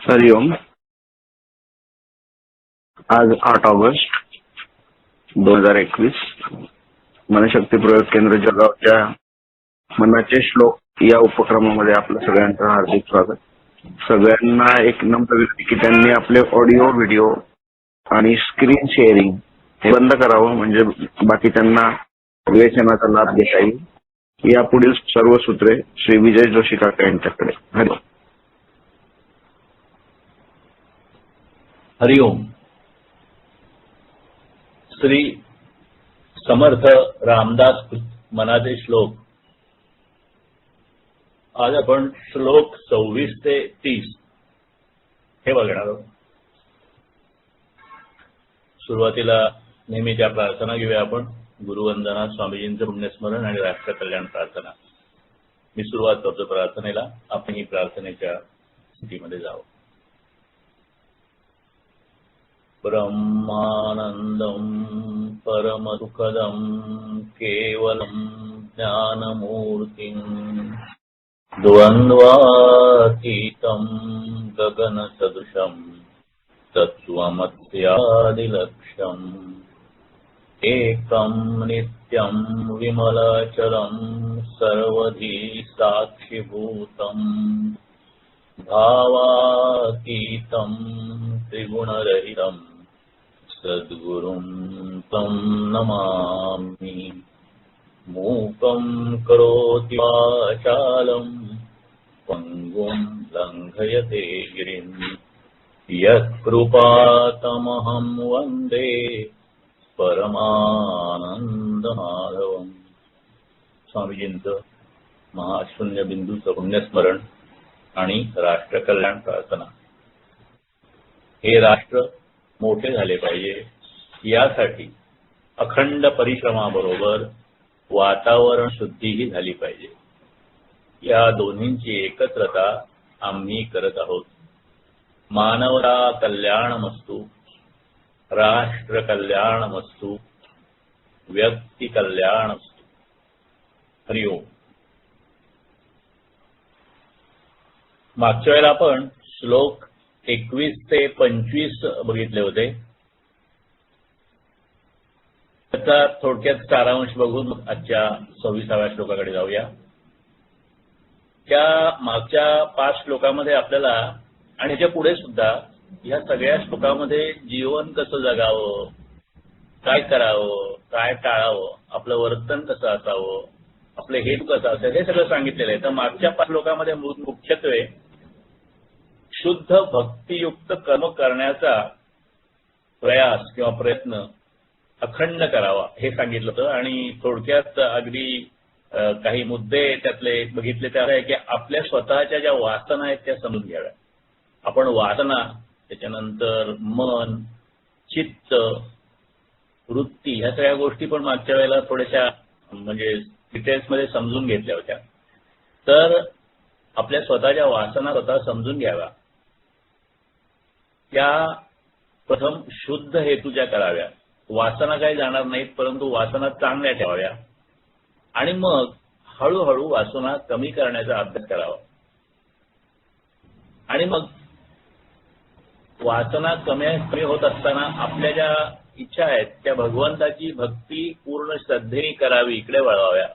हरिओम. आज 8 ऑगस्ट 2021 मनशक्ती प्रयोग केंद्र जळगावच्या मनाचे श्लोक या उपक्रमामध्ये आपलं सगळ्यांचं हार्दिक स्वागत. सगळ्यांना एक नम्र विनंती की त्यांनी आपले ऑडिओ व्हिडिओ आणि स्क्रीन शेअरिंग हे बंद करावं, म्हणजे बाकी त्यांना विवेचनाचा लाभ घेता येईल. यापुढील सर्व सूत्रे श्री विजय जोशी काका यांच्याकडे. हरिओम. हरिओम. श्री समर्थ रामदास मनाचे श्लोक. आज आपण श्लोक 26 ते 30 हे बघणार आहोत. सुरुवातीला नेहमीच्या प्रार्थना घेऊया आपण. गुरुवंदना, स्वामीजींचं पुण्यस्मरण आणि राष्ट्र कल्याण प्रार्थना. मी सुरुवात करतो प्रार्थनेला. आपण ही प्रार्थनेच्या स्थितीमध्ये जावं. ब्रह्मानंदं परमसुखदं केवलं ज्ञानमूर्तिं द्वन्द्वातीतं गगनसदृशं तत्त्वमस्यादिलक्ष्यम् एकं नित्यं विमलाचलं सर्वधी साक्षिभूतं भावातीतं त्रिगुणरहितं सद्गुरुं तं नमामि. मूकं करोति वाचालं पङ्गुं लङ्घयते गिरिं यत्कृपातमहं वन्दे परमानन्दमाधवम्. स्वामीजींचं महाशून्य बिंदूचं पुण्यस्मरण आणि राष्ट्र कल्याण प्रार्थना. हे राष्ट्र मोठे झाले पाहिजे, यासाठी अखंड परिश्रमाबरोबर वातावरण शुद्धीही झाली पाहिजे. या दोन्हींची एकत्रता आम्ही करत आहोत. मानवता कल्याणमस्तु, राष्ट्र कल्याणमस्तु, व्यक्ती कल्याणमस्तु. हरिओम. मागच्या वेळेला आपण श्लोक 21 ते 25 बघितले होते. त्याचा थोडक्यात सारांश बघून आजच्या 26व्या श्लोकाकडे जाऊया. त्या मागच्या 5 श्लोकामध्ये आपल्याला आणि ह्याच्या पुढे सुद्धा या सगळ्या श्लोकामध्ये जीवन कसं जगावं, काय करावं, काय टाळावं, आपलं वर्तन कसं असावं, आपलं हेतू कसं असेल, हे सगळं सांगितलेलं आहे. तर मागच्या 5 श्लोकामध्ये मुख्यत्वे शुद्ध भक्तियुक्त कर्म करण्याचा प्रयास किंवा प्रयत्न अखंड करावा हे सांगितलं होतं. आणि थोडक्यात अगदी काही मुद्दे त्यातले बघितले त्या आहे की आपल्या स्वतःच्या ज्या वासना आहेत त्या समजून घ्याव्या. आपण वासना, त्याच्यानंतर मन, चित्त, वृत्ती ह्या सगळ्या गोष्टी पण मागच्या वेळेला थोड्याशा म्हणजे डिटेल्समध्ये समजून घेतल्या होत्या. तर आपल्या स्वतःच्या वासना स्वतः समजून घ्याव्या. त्या प्रथम शुद्ध हेतूच्या कराव्या. वासना काही जाणार नाहीत, परंतु वासना चांगल्या ठेवाव्या. आणि मग हळूहळू वासना कमी करण्याचा अभ्यास करावा. आणि मग वासना कमी होत असताना आपल्या ज्या इच्छा आहेत त्या भगवंताची भक्ती पूर्ण श्रद्धेने करावी, इकडे वळवाव्या.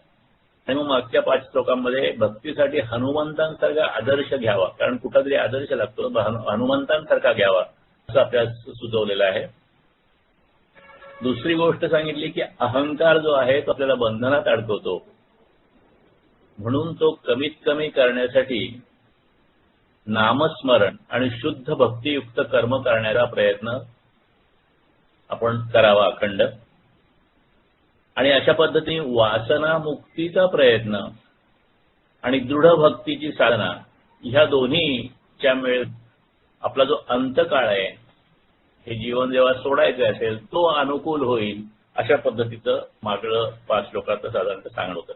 आणि मग मागच्या 5 श्लोकांमध्ये भक्तीसाठी हनुमंतांसारखा आदर्श घ्यावा, कारण कुठला तरी आदर्श लागतो, हनुमंतांसारखा घ्यावा असं आपल्याला सुचवलेलं आहे. दुसरी गोष्ट सांगितली की अहंकार जो आहे तो आपल्याला बंधनात अडकवतो, म्हणून तो कमीत कमी करण्यासाठी नामस्मरण आणि शुद्ध भक्तियुक्त कर्म करण्याचा प्रयत्न आपण करावा अखंड. आणि अशा पद्धतीने वासना मुक्तीचा प्रयत्न आणि दृढ भक्तीची साधना ह्या दोन्हीच्या मेळ आपला जो अंतकाळ आहे, हे जीवन जेव्हा सोडायचं असेल तो अनुकूल होईल, अशा पद्धतीचं मागलं 5 श्लोकाचं साधारणतः सांगणं होतं.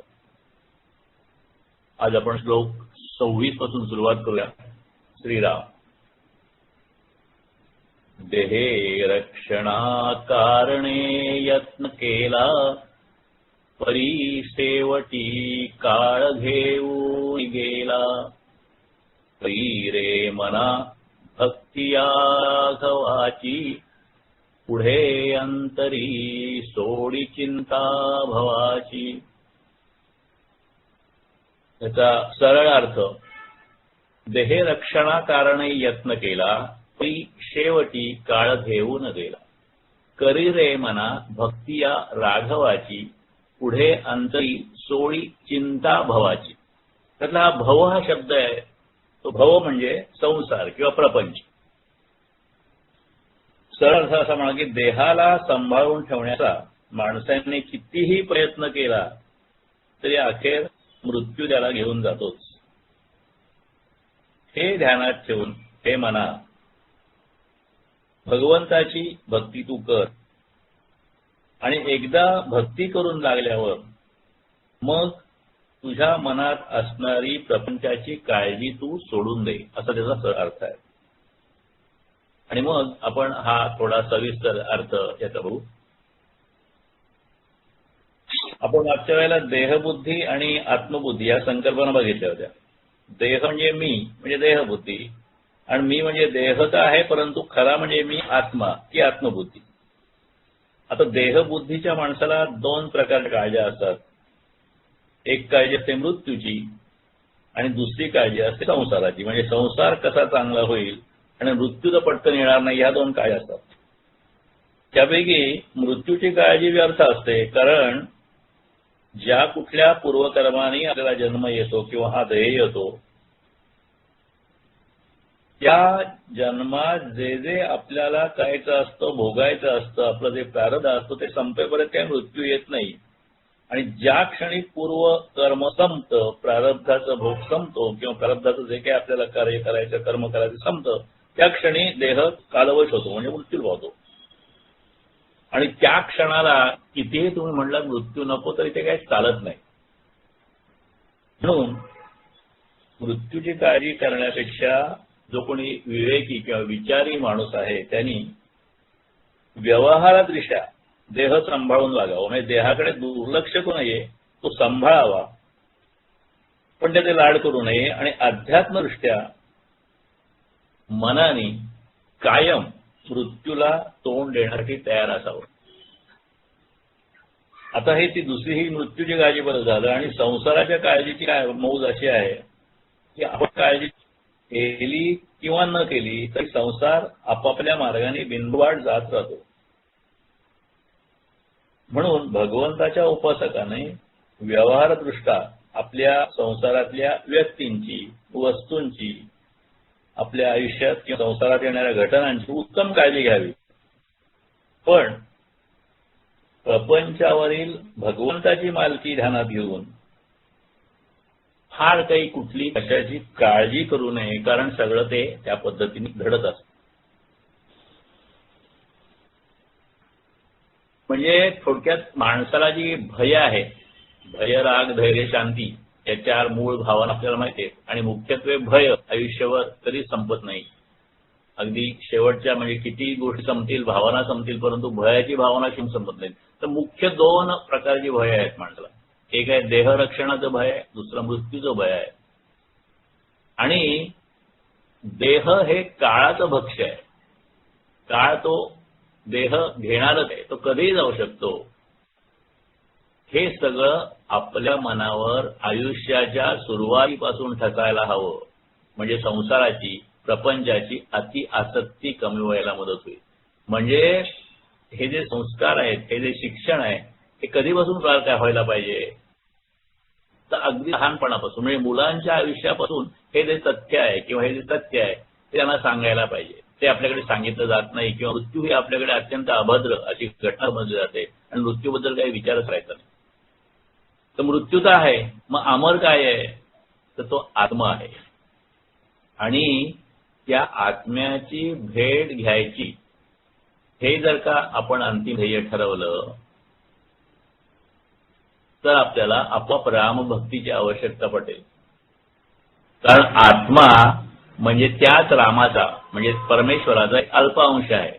आज आपण श्लोक 26 पासून सुरुवात करूया. श्रीराम. देहे रक्षणाकारणे यत्न केला, परी शेवटी काळ घेऊन गेला. परी रे मना भक्तिया घवाची पुढे अंतरी सोडी चिंता भवाची. त्याचा सरळ अर्थ, देहे रक्षणा कारणे यत्न केला ती शेवटी काळ घेऊन गेला. करी रे मना भक्तिया राघवाची पुढे अंतरी सोडी चिंता भवाची. त्यातला हा भव हा शब्द आहे, तो भव म्हणजे संसार किंवा प्रपंच. सरळ अर्थ असा म्हणा की देहाला सांभाळून ठेवण्याचा माणसाने कितीही प्रयत्न केला तरी अखेर मृत्यू त्याला घेऊन जातोच. हे ध्यानात ठेवून हे मना भगवंताची भक्ती तू कर आणि एकदा भक्ती करून लागल्यावर मग तुझ्या मनात असणारी प्रपंचाची काळजी तू सोडून दे, असा त्याचा सरळ अर्थ आहे. आणि मग आपण हा थोडा सविस्तर अर्थ याचा बघू. आपण मागच्या वेळेला देहबुद्धी आणि आत्मबुद्धी या संकल्पना बघितल्या होत्या. देह म्हणजे मी म्हणजे देहबुद्धी आणि मी म्हणजे देह तर आहे परंतु खरा म्हणजे मी आत्मा की आत्मबुद्धी. आता देहबुद्धीच्या माणसाला दोन प्रकारच्या काळज्या असतात. एक काळजी असते मृत्यूची आणि दुसरी काळजी असते संसाराची, म्हणजे संसार कसा चांगला होईल आणि मृत्यू तर पटकन येणार नाही, या दोन काळज्या असतात. त्यापैकी मृत्यूची काळजी व्यर्थ असते, कारण ज्या कुठल्या पूर्वकर्माने आपल्याला जन्म येतो किंवा हा देह येतो त्या जन्मात जे जे आपल्याला करायचं असतं, भोगायचं असतं, आपलं जे प्रारब्ध असतं ते संपेपर्यंत काही मृत्यू येत नाही. आणि ज्या क्षणी पूर्व कर्म संपतं, प्रारब्धाचा भोग संपतो किंवा प्रारब्धाचं जे काही आपल्याला कार्य करायचं, कर्म करायचं संपतं, त्या क्षणी देह कालवश होतो म्हणजे मृत्यू पावतो. आणि त्या क्षणाला कितीही तुम्ही म्हणलं मृत्यू नको तरी ते काही चालत नाही. म्हणून मृत्यूची काळजी करण्यापेक्षा जो कोणी विवेकी किंवा विचारी माणूस आहे त्यांनी व्यवहारादृष्ट्या देह सांभाळून वागावं, म्हणजे देहाकडे दुर्लक्ष करू नये, तो सांभाळावा पण त्याचे लाड करू नये. आणि अध्यात्मदृष्ट्या मनाने कायम मृत्यूला तोंड देण्यासाठी तयार असावं. आता हे ती दुसरी ही मृत्यूची काळजी बरं झालं. आणि संसाराच्या काळजीची काय मौज अशी आहे की आपण काळजी केली किंवा न केली तरी संसार आपापल्या मार्गाने बिंदुवाट जात राहतो. म्हणून भगवंताच्या उपासकाने व्यवहारदृष्ट्या आपल्या संसारातल्या व्यक्तींची, वस्तूंची, आपल्या आयुष्यात किंवा संसारात येणाऱ्या घटनांची उत्तम काळजी घ्यावी. पण प्रपंचावरील भगवंताची मालकी ध्यानात घेऊन फार काही कुठली कशाची काळजी करू नये, कारण सगळं ते त्या पद्धतीने घडत असतं. म्हणजे थोडक्यात माणसाला जी भय आहे, भय, राग, धैर्य, शांती या चार मूळ भावना आपल्याला माहिती आहेत. आणि मुख्यत्वे भय आयुष्यभर कधी संपत नाही. अगदी शेवटच्या म्हणजे किती गोष्टी संपतील, भावना संपतील, परंतु भयाची भावना शिम संपत नाही. तर मुख्य दोन प्रकारची भय आहेत माणसाला. एक आहे देहरक्षणाचं भय आहे, दुसरं मृत्यूचं भय आहे. आणि देह हे काळाचं भक्ष्य आहे. काळ तो देह घेणारच आहे, तो कधीही जाऊ शकतो. हे सगळं आपल्या मनावर आयुष्याच्या सुरुवातीपासून ठसायला हवं, म्हणजे संसाराची, प्रपंचाची अति आसक्ती कमी व्हायला मदत होईल. म्हणजे हे जे संस्कार आहेत, हे जे शिक्षण आहे, हे कधीपासून काय व्हायला पाहिजे, तर अगदी लहानपणापासून, म्हणजे मुलांच्या आयुष्यापासून हे जे तथ्य आहे किंवा हे जे सत्य आहे ते त्यांना सांगायला पाहिजे. ते आपल्याकडे सांगितलं जात नाही. किंवा मृत्यू ही आपल्याकडे अत्यंत अभद्र अशी घटना समजली जाते आणि मृत्यूबद्दल काही विचारच राहायचा नाही. तर मृत्यू तर आहे, मग अमर काय आहे, तर तो आत्मा आहे. आणि त्या आत्म्याची भेट घ्यायची, हे जर का आपण अंतिम ध्येय ठरवलं तर आपल्याला आपोआप रामभक्तीची आवश्यकता पडेल. कारण आत्मा म्हणजे त्याच रामाचा, म्हणजे परमेश्वराचा एक अल्प अंश आहे.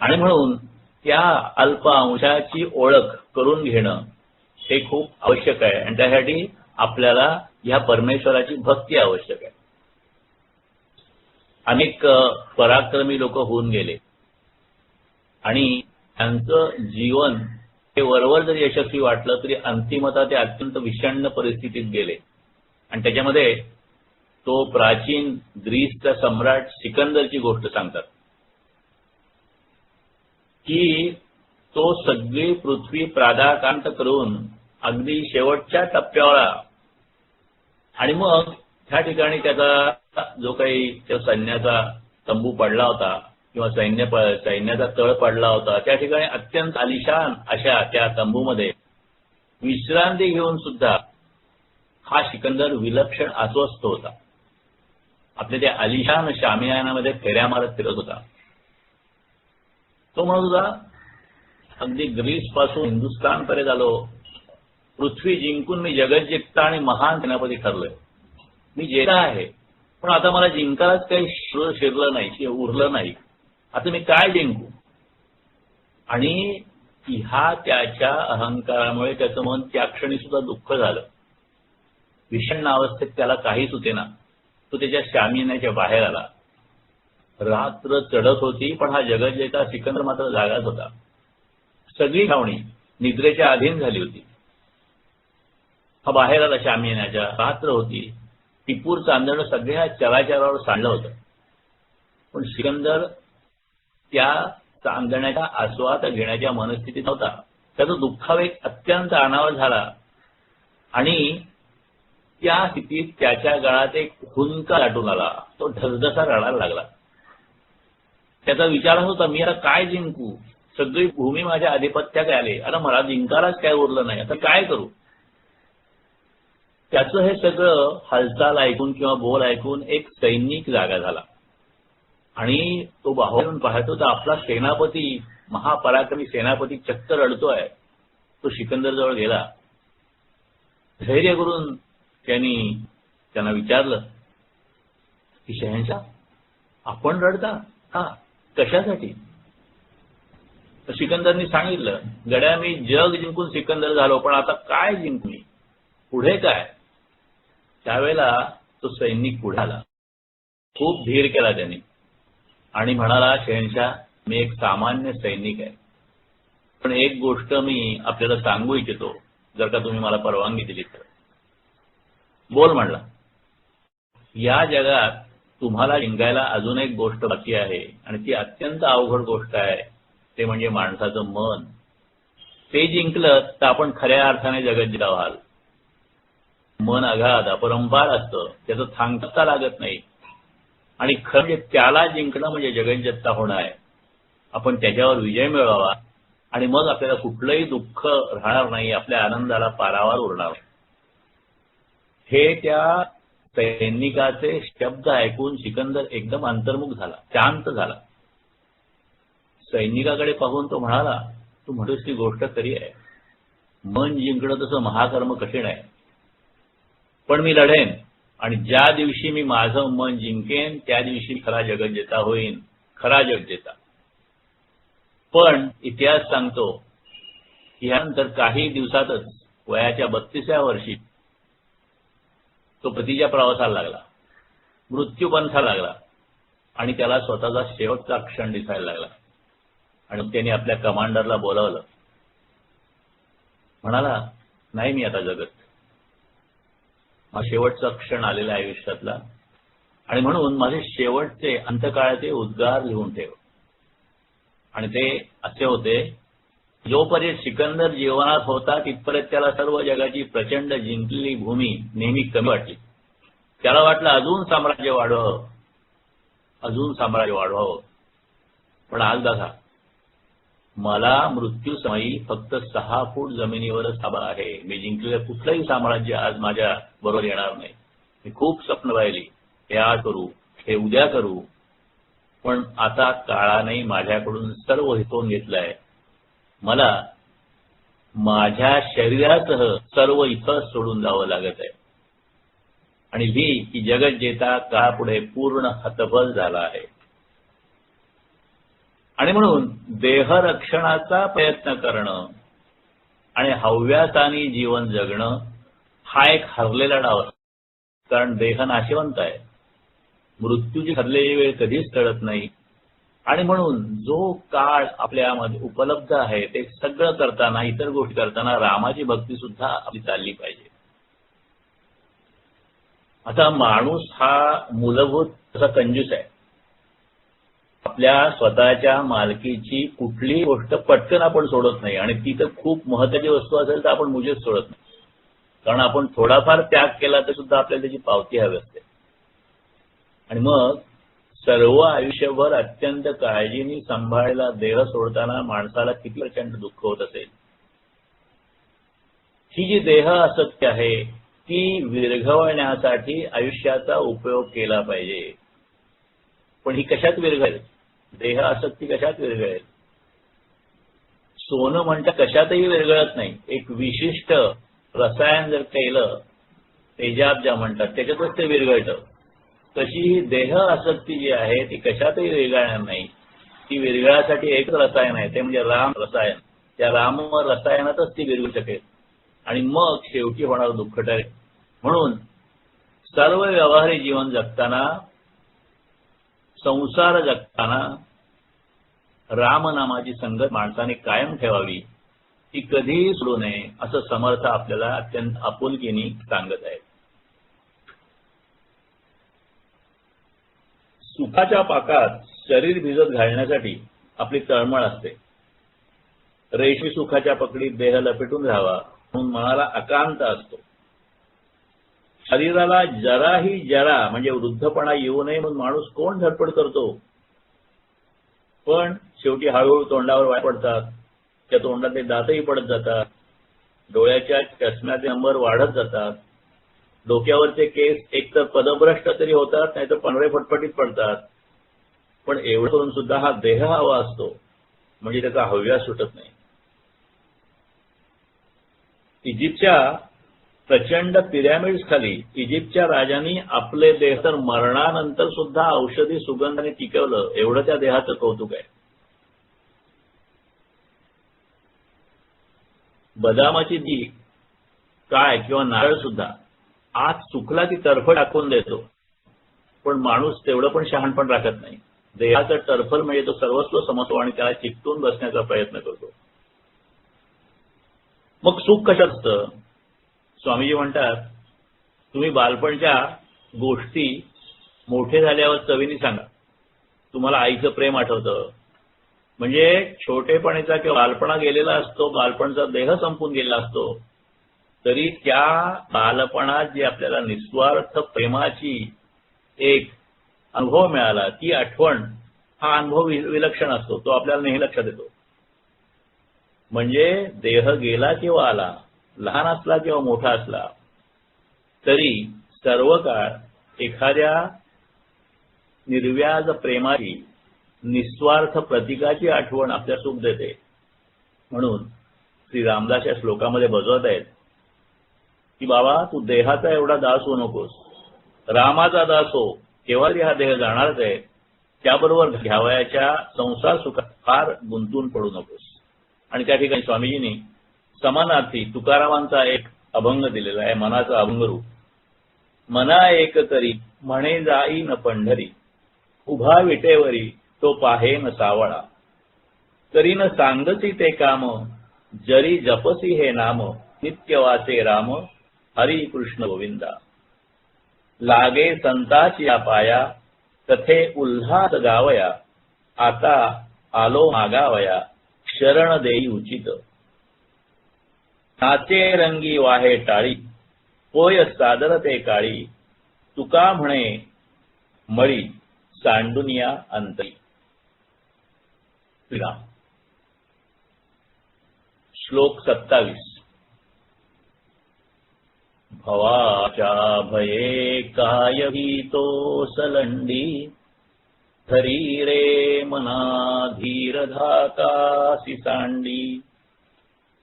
आणि म्हणून त्या अल्प अंशाची ओळख करून घेणं हे खूप आवश्यक आहे. आणि त्यासाठी आपल्याला ह्या परमेश्वराची भक्ती आवश्यक आहे. अनेक पराक्रमी लोक होऊन गेले आणि त्यांचं जीवन हे वरवर जरी यशस्वी वाटलं तरी अंतिमतः ते अत्यंत विषण्ण परिस्थितीत गेले. आणि त्याच्यामध्ये तो प्राचीन ग्रीसचा सम्राट सिकंदरची गोष्ट सांगतात की तो सगळी पृथ्वी प्रादाक्रांत करून अगदी शेवटच्या टप्प्यावर आणि मग ह्या ठिकाणी त्याचा जो काही त्या सैन्याचा तंबू पडला होता किंवा सैन्याचा तळ पडला होता त्या ठिकाणी अत्यंत आलिशान अशा त्या तंबूमध्ये विश्रांती घेऊन सुद्धा हा सिकंदर विलक्षण अस्वस्थ होता. आपल्या त्या आलिशान शामियानामध्ये फेऱ्या मारत फिरत होता. तो म्हणत होता अगदी ग्रीस पासून हिंदुस्थानपर्यंत आलो, पृथ्वी जिंकून मी जगत जिंकता आणि महान सेनापती ठरलोय. मी जेता आहे पण आता मला जिंकायलाच काही शिरलं नाही, उरलं नाही. आता मी काय जिंकू. आणि ह्या त्याच्या अहंकारामुळे त्याचं मन त्या क्षणी सुद्धा दुःख झालं. विषण्ण अवस्थेत त्याला काहीच सुचेना. तो त्याच्या शामियानाच्या बाहेर आला. रात्र चढत होती पण हा जगज्जेता सिकंदर मात्र जागाच होता. सगळी छावणी निद्रेच्या अधीन झाली होती. हा बाहेर आला शामियानाच्या. रात्र होती. टिपूर चांदणं सगळ्या चराचरावर सांडलं होतं. पण सिकंदर त्या चांदण्याचा आस्वाद घेण्याच्या मनस्थितीत नव्हता. त्याचा दुःखावेग अत्यंत अनावर झाला आणि त्या स्थितीत त्याच्या गळात एक हुंदका दाटून आला. तो ढसढसा रडायला लागला. त्याचा विचार होता मी आता काय जिंकू. सगळी भूमी माझ्या आधिपत्यात आली. आता मला जिंकायलाच काय उरलं नाही. आता काय करू. त्याचं हे सगळं हालचाल ऐकून किंवा बोल ऐकून एक सैनिक जागा झाला आणि तो बाहेरून पाहतो तर आपला सेनापती, महापराक्रमी सेनापती चक्क रडतोय. तो सिकंदर जवळ गेला. धैर्य करून त्यांना विचारलं की शहंशाह आपण रडता हा कशासाठी. तर सिकंदरनी सांगितलं गड्या मी जग जिंकून सिकंदर झालो पण आता काय जिंकू मी, पुढे काय. त्यावेळेला तो सैनिक पुढे आला. खूप धीर केला त्यांनी आणि म्हणाला शहंशाह मी एक सामान्य सैनिक आहे पण एक गोष्ट मी आपल्याला सांगू इच्छितो जर का तुम्ही मला परवानगी दिली तर. बोल म्हणला. या जगात तुम्हाला जिंकायला अजून एक गोष्ट बाकी आहे आणि ती अत्यंत अवघड गोष्ट आहे. ते म्हणजे माणसाचं मन. ते जिंकलं तर आपण खऱ्या अर्थाने जगत जिंकला व्हाल. मन अगाध अपरंपार असतं. त्याचं थांबता लागत नाही आणि खरं म्हणजे त्याला जिंकणं म्हणजे जगज्जेता होणं आहे. आपण त्याच्यावर विजय मिळवावा आणि मग आपल्याला कुठलंही दुःख राहणार नाही. आपल्या आनंदाला पारावार उरणार. हे त्या सैनिकाचे शब्द ऐकून सिकंदर एकदम अंतर्मुख झाला, शांत झाला. सैनिकाकडे पाहून तो म्हणाला तू म्हणतोस ती गोष्ट खरी आहे. मन जिंकणं तसं महाकर्म कठीण आहे पण मी लढेन आणि ज्या दिवशी मी माझं मन जिंकेन त्या दिवशी खरा जगज्जेता होईन, खरा जगज्जेता. पण इतिहास सांगतो की यानंतर काही दिवसातच वयाच्या 32व्या वर्षी तो पतीच्या प्रवासाला लागला. मृत्यूपंथा लागला आणि त्याला स्वतःचा शेवटचा क्षण दिसायला लागला. आणि त्याने आपल्या कमांडरला बोलावलं. म्हणाला नाही मी आता जगत. हा शेवटचा क्षण आलेला आहे आयुष्यातला आणि म्हणून माझे शेवटचे अंतकाळाचे उद्गार लिहून ठेव. आणि ते असे होते जोपर्यंत सिकंदर जीवनात होता तिथपर्यंत त्याला सर्व जगाची प्रचंड जिंकलेली भूमी नेहमी कमी वाटली. त्याला वाटलं अजून साम्राज्य वाढवावं, अजून साम्राज्य वाढवावं. पण आज बघा मला मृत्यूसमयी फक्त 6 फूट जमिनीवरच ताबा आहे. मी जिंकलेलं कुठलंही साम्राज्य आज माझ्या बरोबर येणार नाही. मी खूप स्वप्न पाहिली, हे आज करू, हे उद्या करू, पण आता काळाने माझ्याकडून सर्व हिसकावून घेतलंय. मला माझ्या शरीरासह सर्व इथं सोडून जावं लागत आहे आणि मी की जगज्जेता काळापुढे पूर्ण हतबल झाला आहे. आणि म्हणून देहरक्षणाचा प्रयत्न करणं आणि हव्यासानी जीवन जगणं हा एक हरलेला डाव आहे. कारण देह नाशवंत आहे. मृत्यूची ठरलेली वेळ कधीच टळत नाही. आणि म्हणून जो काळ आपल्यामध्ये उपलब्ध आहे ते सगळं करताना, इतर गोष्टी करताना रामाची भक्ती सुद्धा आपली चालली पाहिजे. आता माणूस हा मूलभूत असा कंजूस आहे. आपल्या स्वतःच्या मालकीची कुठलीही गोष्ट पटकन आपण सोडत नाही, आणि ती तर खूप महत्वाची वस्तू असेल तर आपण मुळीच सोडत नाही. कारण आपण थोडाफार त्याग केला तर सुद्धा आपल्याला त्याची पावती हवी असते. आणि मग सर्व आयुष्यभर अत्यंत काळजीने सांभाळलेला देह सोडताना माणसाला किती प्रचंड दुःख होत असेल. ही जी देह आसक्ती आहे ती विरघळण्यासाठी आयुष्याचा उपयोग केला पाहिजे. पण ही कशात विरघळेल? देह आसक्ती कशात विरघळेल? सोनं म्हणता कशातही विरघळत नाही. एक विशिष्ट रसायन जर केलं, तेजाब म्हणतात, त्याच्यातच ते विरघळतं. तशी ही देह आसक्ती जी आहे ती कशातही विरघळणार नाही. ती विरघळासाठी एकच रसायन आहे, ते म्हणजे राम रसायन. त्या राम रसायनातच ती विरघळू शकेल आणि मग शेवटी होणार दुःख ठरेल. म्हणून सर्व व्यवहारी जीवन जगताना, संसार जगताना रामनामाची संगत माणसाने कायम ठेवावी, ती कधीही सोडू नये, असं समर्थ आपल्याला अत्यंत आपुलकीने सांगत आहे. सुखाच्या पाकात शरीर भिजत घालण्यासाठी आपली तळमळ असते. रेशमी सुखाच्या पकडीत देह लपेटून राहावा म्हणून मनाला आकांत असतो. शरीराला जरा म्हणजे वृद्धपणा येऊ नये म्हणून माणूस कोण धडपड करतो. पण शेवटी हळूहळू तोंडावर वाट पडतात. त्या तोंडातले दातही पडत जातात. डोळ्याच्या चष्म्याचे नंबर वाढत जातात. डोक्यावरचे केस एकतर पदभ्रष्ट तरी होतात, नाहीतर पांढरे फटफटीत पडतात. पण एवढं करून सुद्धा हा देह हवा असतो, म्हणजे त्याचा हव्यास सुटत नाही. इजिप्तच्या प्रचंड पिरॅमिड्स खाली इजिप्तच्या राजांनी आपले देह तर मरणानंतर सुद्धा औषधी सुगंधाने टिकवलं, एवढं त्या देहाचं कौतुक आहे. बदामाची जी काय किंवा नारळ सुद्धा आत सुकला की टरफल टाकून देतो, पण माणूस तेवढं पण शहाणपण राखत नाही. देहाचं टरफल म्हणजे तो सर्वस्व समजतो आणि त्याला चिकटून बसण्याचा प्रयत्न करतो. मग सुख कशात असतं? स्वामीजी म्हणतात, तुम्ही बालपणच्या गोष्टी मोठे झाल्यावर चवीने सांगा. तुम्हाला आईचं प्रेम आठवतं, म्हणजे छोटेपणीचा किंवा बालपणा गेलेला असतो, बालपणचा देह संपून गेलेला असतो, तरी त्या बालपणात जी आपल्याला निस्वार्थ प्रेमाची एक अनुभव मिळाला, ती आठवण, हा अनुभव विलक्षण असतो. तो आपल्याला नेहमी लक्षात येतो. म्हणजे देह गेला किंवा आला, लहान असला किंवा मोठा असला, तरी सर्व काळ एखाद्या निर्व्याज प्रेमाची, निस्वार्थ प्रतीकाची आठवण आपल्या सुख देते. म्हणून श्री रामदास या श्लोकामध्ये बजावत आहेत की बाबा, तू देहाचा एवढा दास होऊ नकोस, रामाचा दास हो. केव्हा हा देह जाणारच आहे, त्याबरोबर घ्यावयाच्या संसार सुखात फार गुंतून पडू नकोस. आणि त्या ठिकाणी स्वामीजींनी समानार्थी तुकारामांचा एक अभंग दिलेला आहे, मनाचा अभंगरूप. मना एक करी म्हणे जाई न पंढरी, उभा विटेवरी तो पाहे न सावळा. करी न सांगती ते काम, जरी जपसी हे नाम, नित्य वाचे राम हरी कृष्ण गोविंदा. लागे संताची या पाया, कथे उल्हास गावया, आता आलो मागावया, शरण देई उचित. नाचे रंगी वाहे टाळी, होय सादर ते काळी, तुका म्हणे मळी, सांडुनिया अंतरी. श्रीराम. श्लोक 27. भवाच्या भये काय भीतो सलंडी, धरी रे मना धीर धाकासी सांडी.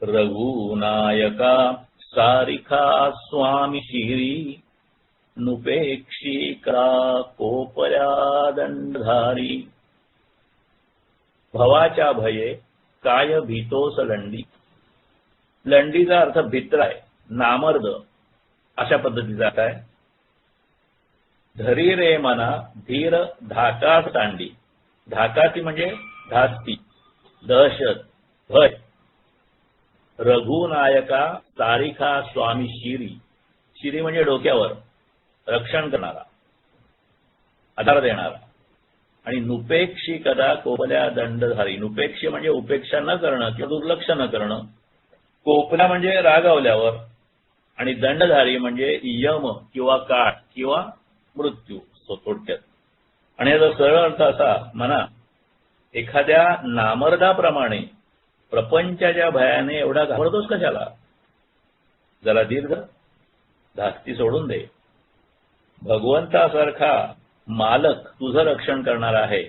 रघुनायका सारिखा स्वामी शिरी, नुपेक्षी करा कोपऱ्या दंडधारी. भवाच्या भये काय भीतोस लंडी. लंडीचा अर्थ भित्र आहे, नामर्द अशा पद्धतीचा आहे. धरी रे मना धीर धाकास तांडी. धाकासी म्हणजे धास्ती, दहशत, भय. रघुनायका तारिखा स्वामी शिरी. शिरी म्हणजे डोक्यावर, रक्षण करणारा, आधार देणारा. आणि नुपेक्षी कदा कोपल्या दंडधारी. नुपेक्षी म्हणजे उपेक्षा न करणं किंवा दुर्लक्ष न करणं. कोपल्या म्हणजे रागावल्यावर. आणि दंडधारी म्हणजे यम किंवा काळ किंवा मृत्यू थोडक्यात. आणि याचा सरळ अर्थ असा म्हणा, एखाद्या नामर्दाप्रमाणे प्रपंचाच्या भयाने एवढा घाबरतोस कशाला? जरा दीर्घ धास्ती सोडून दे. भगवंतासारखा मालक तुझं रक्षण करणार आहे.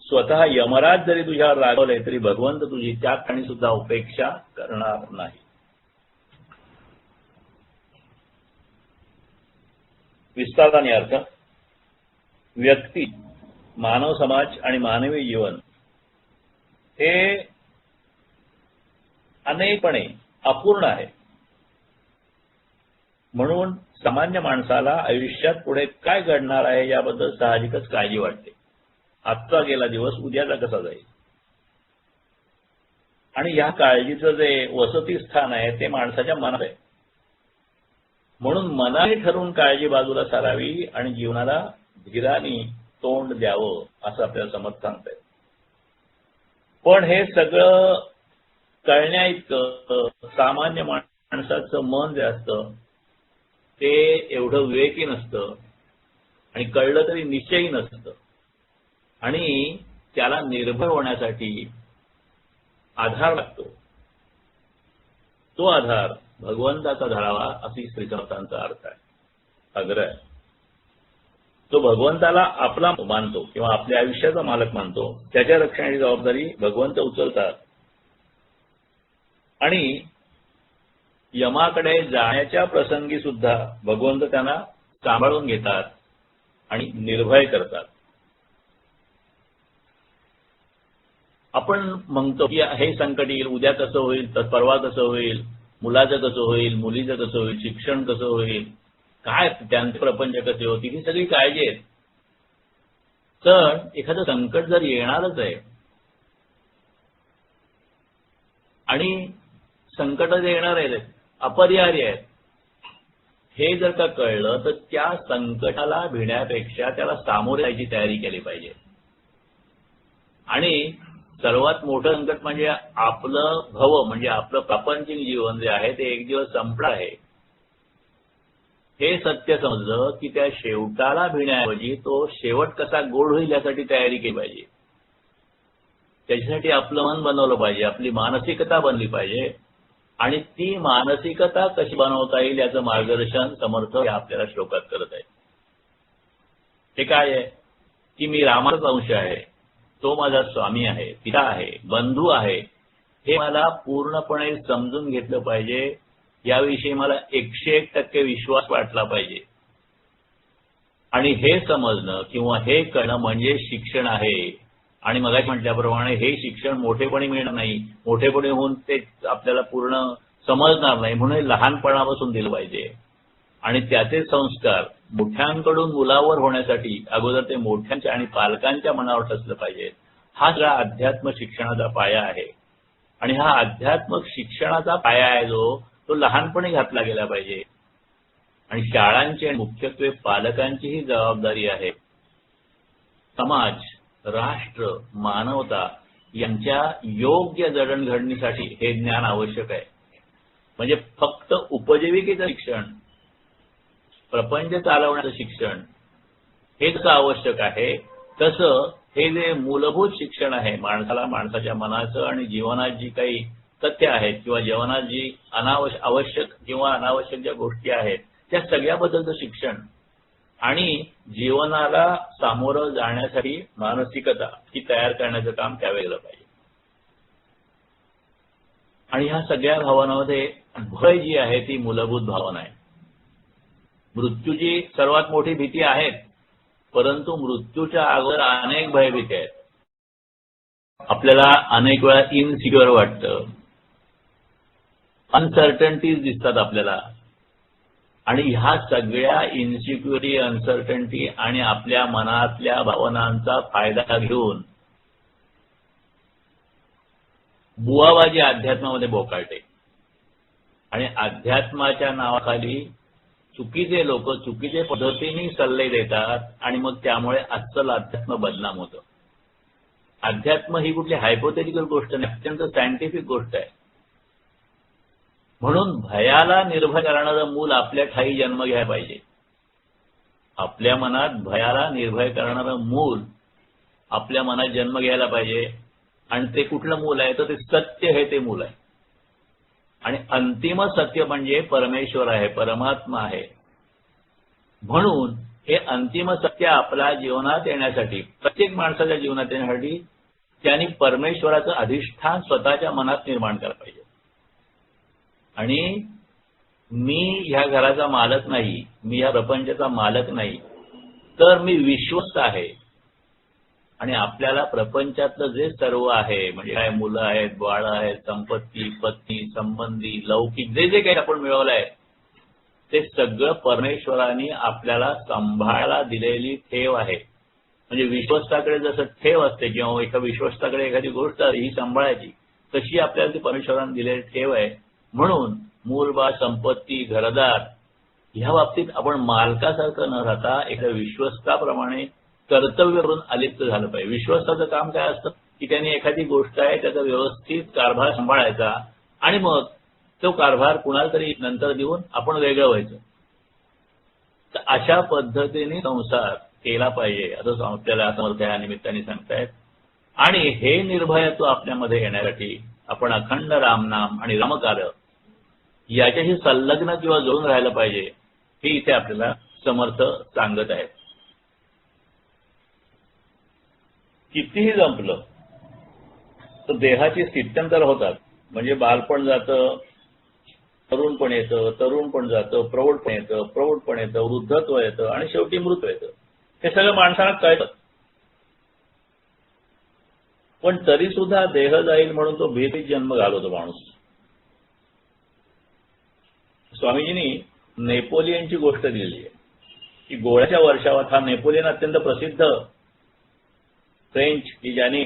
स्वतः यमराज जरी तुझ्यावर रागवले तरी भगवंत तुझी त्या क्षणी सुद्धा उपेक्षा करणार नाही. विस्ताराने अर्थ. व्यक्ती, मानव समाज आणि मानवी जीवन हे अनेकपणे अपूर्ण आहे. म्हणून सामान्य माणसाला आयुष्यात पुढे काय घडणार आहे याबद्दल साहजिकच काळजी वाटते. आजचा गेला दिवस उद्याचा कसा जाईल. आणि या काळजीचं जे वसतिस्थान आहे ते माणसाच्या मनात आहे. म्हणून मनाने ठरवून काळजी बाजूला सारावी आणि जीवनाला धीराने तोंड द्यावं असं आपल्याला समर्थ सांगताय. पण हे सगळं कळण्याइतकं सामान्य माणसाचं मन जे असतं ते एवढं विवेकी नसतं. आणि कळलं तरी निश्चयही नसतं. आणि त्याला निर्भय होण्यासाठी आधार लागतो. तो आधार भगवंताचा धरावा अशी श्री समर्थांचा अर्थ आहे, आग्रह आहे. तो भगवंताला आपला मानतो किंवा आपल्या आयुष्याचा मालक मानतो. त्याच्या रक्षणाची जबाबदारी भगवंत उचलतात. आणि यमाकडे जाण्याच्या प्रसंगी सुद्धा भगवंत त्यांना सांभाळून घेतात आणि निर्भय करतात. आपण म्हणतो की हे संकट येईल, उद्या कसं होईल, तर परवा कसं होईल, मुलाचं कसं होईल, मुलीचं कसं होईल, शिक्षण कसं होईल, काय त्यांचे प्रपंच कसे होतील, ही सगळी काळजी आहे. तर एखादं संकट जर येणारच आहे आणि संकट जे येणार आहेत अपरिहार्य आहेत हे जर का कळलं तर त्या संकटाला भिण्यापेक्षा त्याला सामोरे जायची तयारी केली पाहिजे. आणि सर्वात मोठं संकट म्हणजे आपलं भव म्हणजे आपलं प्रापंचिक जीवन जे आहे ते एक दिवस संपणार आहे हे सत्य समजलं की त्या शेवटाला भिण्याऐवजी तो शेवट कसा गोड होईल यासाठी तयारी केली पाहिजे. त्याच्यासाठी आपलं मन बनवलं पाहिजे, आपली मानसिकता बनली पाहिजे. आणि ती मानसिकता कशी बनवता येईल याचं मार्गदर्शन समर्थ आपल्याला श्लोकात करत आहे. हे काय आहे की मी रामाचाच अंश आहे, तो माझा स्वामी आहे, पिता आहे, बंधू आहे, हे मला पूर्णपणे समजून घेतलं पाहिजे. याविषयी मला 101% विश्वास वाटला पाहिजे. आणि हे समजणं किंवा हे कळणं म्हणजे शिक्षण आहे. आणि मगाशी म्हटल्याप्रमाणे हे शिक्षण मोठेपणी मिळणार नाही, मोठेपणी होऊन ते आपल्याला पूर्ण समजणार नाही. म्हणून लहानपणापासून दिलं पाहिजे. आणि त्याचे संस्कार मोठ्यांकडून मुलावर होण्यासाठी अगोदर ते मोठ्यांच्या आणि पालकांच्या मनावर ठसलं पाहिजे. हा सगळा अध्यात्म शिक्षणाचा पाया आहे. आणि हा अध्यात्म शिक्षणाचा पाया आहे जो तो लहानपणी घातला गेला पाहिजे. आणि शाळांची आणि मुख्यत्वे पालकांची ही जबाबदारी आहे. समाज, राष्ट्र, मानवता यांच्या योग्य जडणघडणीसाठी हे ज्ञान आवश्यक आहे. म्हणजे फक्त उपजीविकेचं शिक्षण, प्रपंच चालवण्याचं शिक्षण हे जसं आवश्यक आहे तसं हे जे मूलभूत शिक्षण आहे माणसाला माणसाच्या मनाचं आणि जीवनात जी काही तथ्य आहेत किंवा जीवनात जी आवश्यक किंवा अनावश्यक ज्या गोष्टी आहेत त्या सगळ्याबद्दलचं शिक्षण आणि जीवनाला सामोरं जाण्यासाठी मानसिकता ही तयार करण्याचं काम त्यावेळेला पाहिजे. आणि ह्या सगळ्या भावनांमध्ये भय जी आहे ती मूलभूत भावना आहे. मृत्यूची सर्वात मोठी भीती आहे, परंतु मृत्यूच्या अगोदर अनेक भयभीती आहेत. आपल्याला अनेक वेळा इनसिक्युअर वाटतं, अनसर्टन्टीज दिसतात आपल्याला. आणि ह्या सगळ्या इन्सिक्युरिटी, अनसर्टन्टी आणि आपल्या मनातल्या भावनांचा फायदा घेऊन बुवाबाजी अध्यात्मामध्ये बोकाळते आणि अध्यात्माच्या नावाखाली चुकीचे लोक चुकीचे पद्धतीने सल्ले देतात आणि मग त्यामुळे अस्सल अध्यात्म बदनाम होतं. अध्यात्म ही कुठली हायपोथेटिकल गोष्ट नाही, अत्यंत सायंटिफिक गोष्ट आहे. म्हणून भयाला निर्भय करणारं मूल आपल्या ठायी जन्म घ्यायला पाहिजे. आपल्या मनात भयाला निर्भय करणारं मूल आपल्या मनात जन्म घ्यायला पाहिजे. आणि ते कुठलं मूल आहे तर ते सत्य हे ते मूल आहे. आणि अंतिम सत्य म्हणजे परमेश्वर आहे, परमात्मा आहे. म्हणून हे अंतिम सत्य आपल्या जीवनात येण्यासाठी, प्रत्येक माणसाच्या जीवनात येण्यासाठी त्यांनी परमेश्वराचं अधिष्ठान स्वतःच्या मनात निर्माण करायला पाहिजे. आणि मी ह्या घराचा मालक नाही, मी ह्या प्रपंचाचा मालक नाही, तर मी विश्वस्त आहे. आणि आपल्याला प्रपंचातलं जे सर्व आहे म्हणजे काय, मुलं आहेत, बाळं आहेत, संपत्ती, पत्नी, संबंधी, लौकिक जे जे काही आपण मिळवलं आहे ते सगळं परमेश्वराने आपल्याला सांभाळायला दिलेली ठेव आहे. म्हणजे विश्वस्ताकडे जसं ठेव असते किंवा एका विश्वस्ताकडे एखादी गोष्ट ही सांभाळायची, तशी आपल्याला ती परमेश्वराने दिलेली ठेव आहे. म्हणून मूल, बाळ, संपत्ती, घरदार ह्या बाबतीत आपण मालकासारखं न राहता एखाद्या विश्वस्ताप्रमाणे कर्तव्य करून अलिप्त झालं पाहिजे. विश्वस्ताचं काम काय असतं की त्यांनी एखादी गोष्ट आहे त्याचा व्यवस्थित कारभार सांभाळायचा आणि मग तो कारभार कुणाला तरी नंतर देऊन आपण वेगळं व्हायचं. तर अशा पद्धतीने संसार केला पाहिजे असं आपल्याला समर्थ या निमित्ताने सांगतायत. आणि हे निर्भयत्व आपल्यामध्ये येण्यासाठी आपण अखंड रामनाम आणि रामकार्य याच्याशी संलग्न किंवा जोडून राहायला पाहिजे, हे इथे आपल्याला समर्थ सांगत आहेत. कितीही जंपलं तर देहाची स्थित्यंतर होतात. म्हणजे बालपण जातं, तरुणपण येतं, तरुणपण जातं, प्रौढपण येतं, प्रौढपण येतं, वृद्धत्व येतं आणि शेवटी मृत्यू येतं. हे सगळं माणसाला कळतं. पण तरी सुद्धा देह जाईल म्हणून तो भीतीत जन्म घालवतो माणूस. स्वामीजींनी नेपोलियनची गोष्ट दिलेली आहे की गोळ्याच्या वर्षावात हा नेपोलियन अत्यंत प्रसिद्ध फ्रेंच की ज्यांनी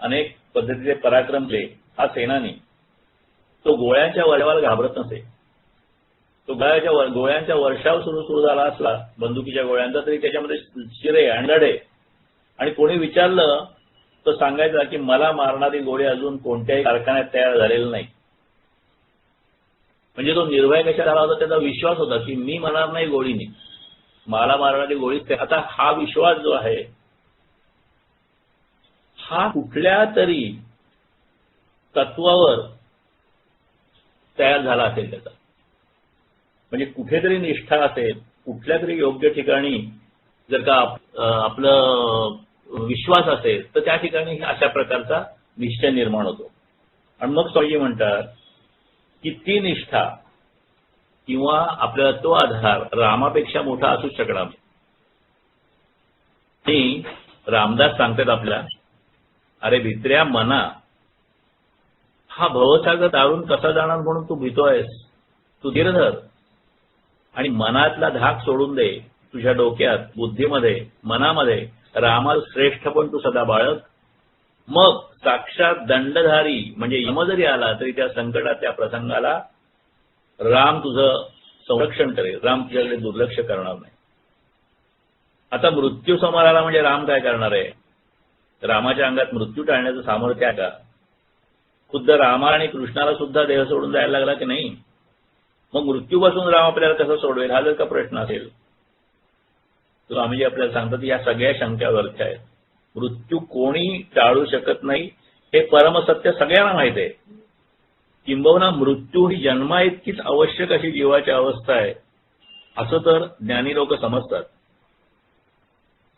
अनेक पद्धतीचे पराक्रम केले हा सेनानी, तो गोळ्यांच्या वर्षावर घाबरत नसे. तो गोळ्यांच्या वर्षाव सुरू झाला असला बंदुकीच्या गोळ्यांचा तरी त्याच्यामध्ये शिरे आणि लढे. आणि कोणी विचारलं तर सांगायचा की मला मारणारी गोळी अजून कोणत्याही कारखान्यात तयार झालेली नाही. म्हणजे तो निर्भय कशा झाला होता, त्याचा विश्वास होता की मी मरणार नाही गोळीने, मला मारणारी गोळी. आता हा विश्वास जो आहे हा कुठल्या तरी तत्वावर तयार झाला असेल त्याचा. म्हणजे कुठेतरी निष्ठा असेल, कुठल्या तरी योग्य ठिकाणी जर का आपलं विश्वास असेल तर त्या ठिकाणी अशा प्रकारचा निश्चय निर्माण होतो. आणि मग स्वामीजी म्हणतात की ती निष्ठा किंवा आपला तो आधार रामापेक्षा मोठा असू शकणार नाही. आणि रामदास सांगतात आपल्याला, अरे भित्र्या मना, हा भवसागर तारून कसा जाणार म्हणून तू भीतोयस, तू धीर धर आणि मनातला धाक सोडून दे. तुझ्या डोक्यात, बुद्धीमध्ये, मनामध्ये रामा श्रेष्ठ पण तू सदा बाळग. मग साक्षात दंडधारी म्हणजे यम जरी आला तरी त्या संकटात, त्या प्रसंगाला राम तुझं संरक्षण करेल, राम तुझ्याकडे दुर्लक्ष करणार नाही. आता मृत्यू समोर आला म्हणजे राम काय करणार आहे? रामाच्या अंगात मृत्यू टाळण्याचं सामर्थ्य आहे का? खुद्द रामा आणि कृष्णाला सुद्धा देह सोडून जायला लागला की नाही? मग मृत्यूपासून राम आपल्याला कसं सोडवेल हा जर का प्रश्न असेल तर आम्ही जे आपल्याला सांगतो की या सगळ्या शंका व्यर्थ आहेत. मृत्यू कोणी टाळू शकत नाही हे परमसत्य सगळ्यांना माहित आहे. किंबहुना मृत्यू ही जन्मा इतकीच आवश्यक अशी जीवाची अवस्था आहे असं तर ज्ञानी लोक समजतात.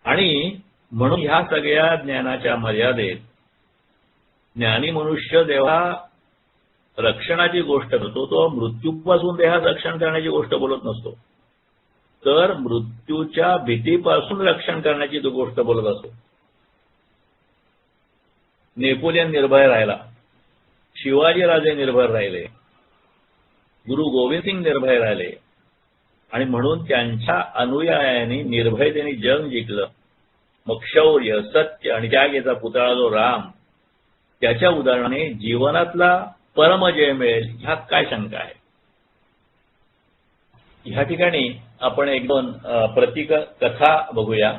आणि म्हणून ह्या सगळ्या ज्ञानाच्या मर्यादेत ज्ञानी मनुष्य जेव्हा रक्षणाची गोष्ट करतो तो मृत्यूपासून देहात रक्षण करण्याची गोष्ट बोलत नसतो, तर मृत्यूच्या भीतीपासून रक्षण करण्याची तो गोष्ट बोलत असतो. नेपोलियन निर्भय राहिला, शिवाजी राजे निर्भय राहिले, गुरु गोविंद सिंग निर्भय राहिले, आणि म्हणून त्यांच्या अनुयायांनी निर्भयतेने जग जिंकलं. मग शौर्य, सत्य आणि त्यागेचा पुतळा जो राम, त्याच्या उदाहरणाने जीवनातला परमजय मिळेल ह्यात काय शंका आहे. ह्या ठिकाणी आपण एक दोन प्रतीक कथा बघूया.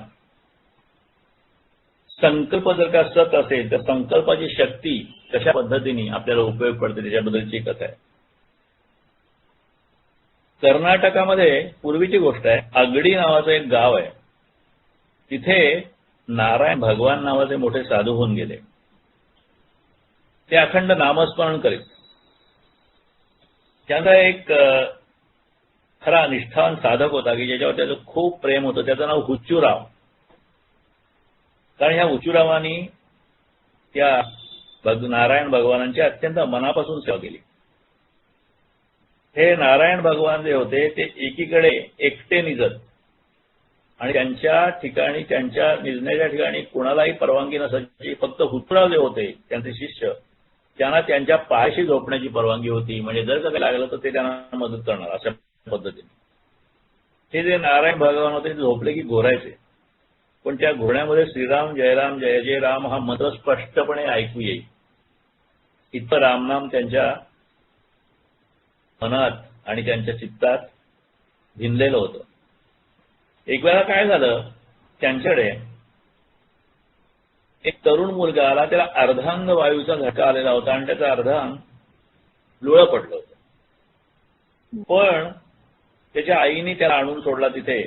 संकल्प जर का सत असेल तर संकल्पाची शक्ती कशा पद्धतीने आपल्याला उपयोग पडते त्याच्याबद्दलची कथा आहे. कर्नाटकामध्ये पूर्वीची गोष्ट आहे, आगडी नावाचं एक गाव आहे. तिथे नारायण भगवान नावाचे मोठे साधू होऊन गेले. ते अखंड नामस्मरण करीत. त्यांचा एक खरा निष्ठावान साधक होता की ज्याच्यावर त्याचं खूप प्रेम होतं. त्याचं नाव हुच्चूराव. कारण ह्या हुच्चूरावांनी त्या नारायण भगवानांची अत्यंत मनापासून सेवा केली. हे नारायण भगवान जे होते ते एकीकडे एकटे निजत आणि त्यांच्या ठिकाणी, त्यांच्या निजण्याच्या ठिकाणी कुणालाही परवानगी नसायची. फक्त हुच्चूराव जे होते त्यांचे शिष्य, त्यांना त्यांच्या पायाशी झोपण्याची परवानगी होती. म्हणजे जर कधी लागलं तर ते त्यांना मदत करणार अशा पद्धतीने. हे जे नारायण भगवान होते ते झोपले की घोरायचे. पण त्या घोरण्यामध्ये श्रीराम जयराम जय जय राम हा मंत्र स्पष्टपणे ऐकू येईल. इतकं रामनाम त्यांच्या मनात आणि त्यांच्या चित्तात भिनलेलं होतं. एक वेळा काय झालं, त्यांच्याकडे एक तरुण मुलगा आला. त्याला अर्धांग वायूचा झटका आलेला होता आणि त्याचं अर्धांग लुळं पडलं होतं. पण त्याच्या आईने त्याला आणून सोडला तिथे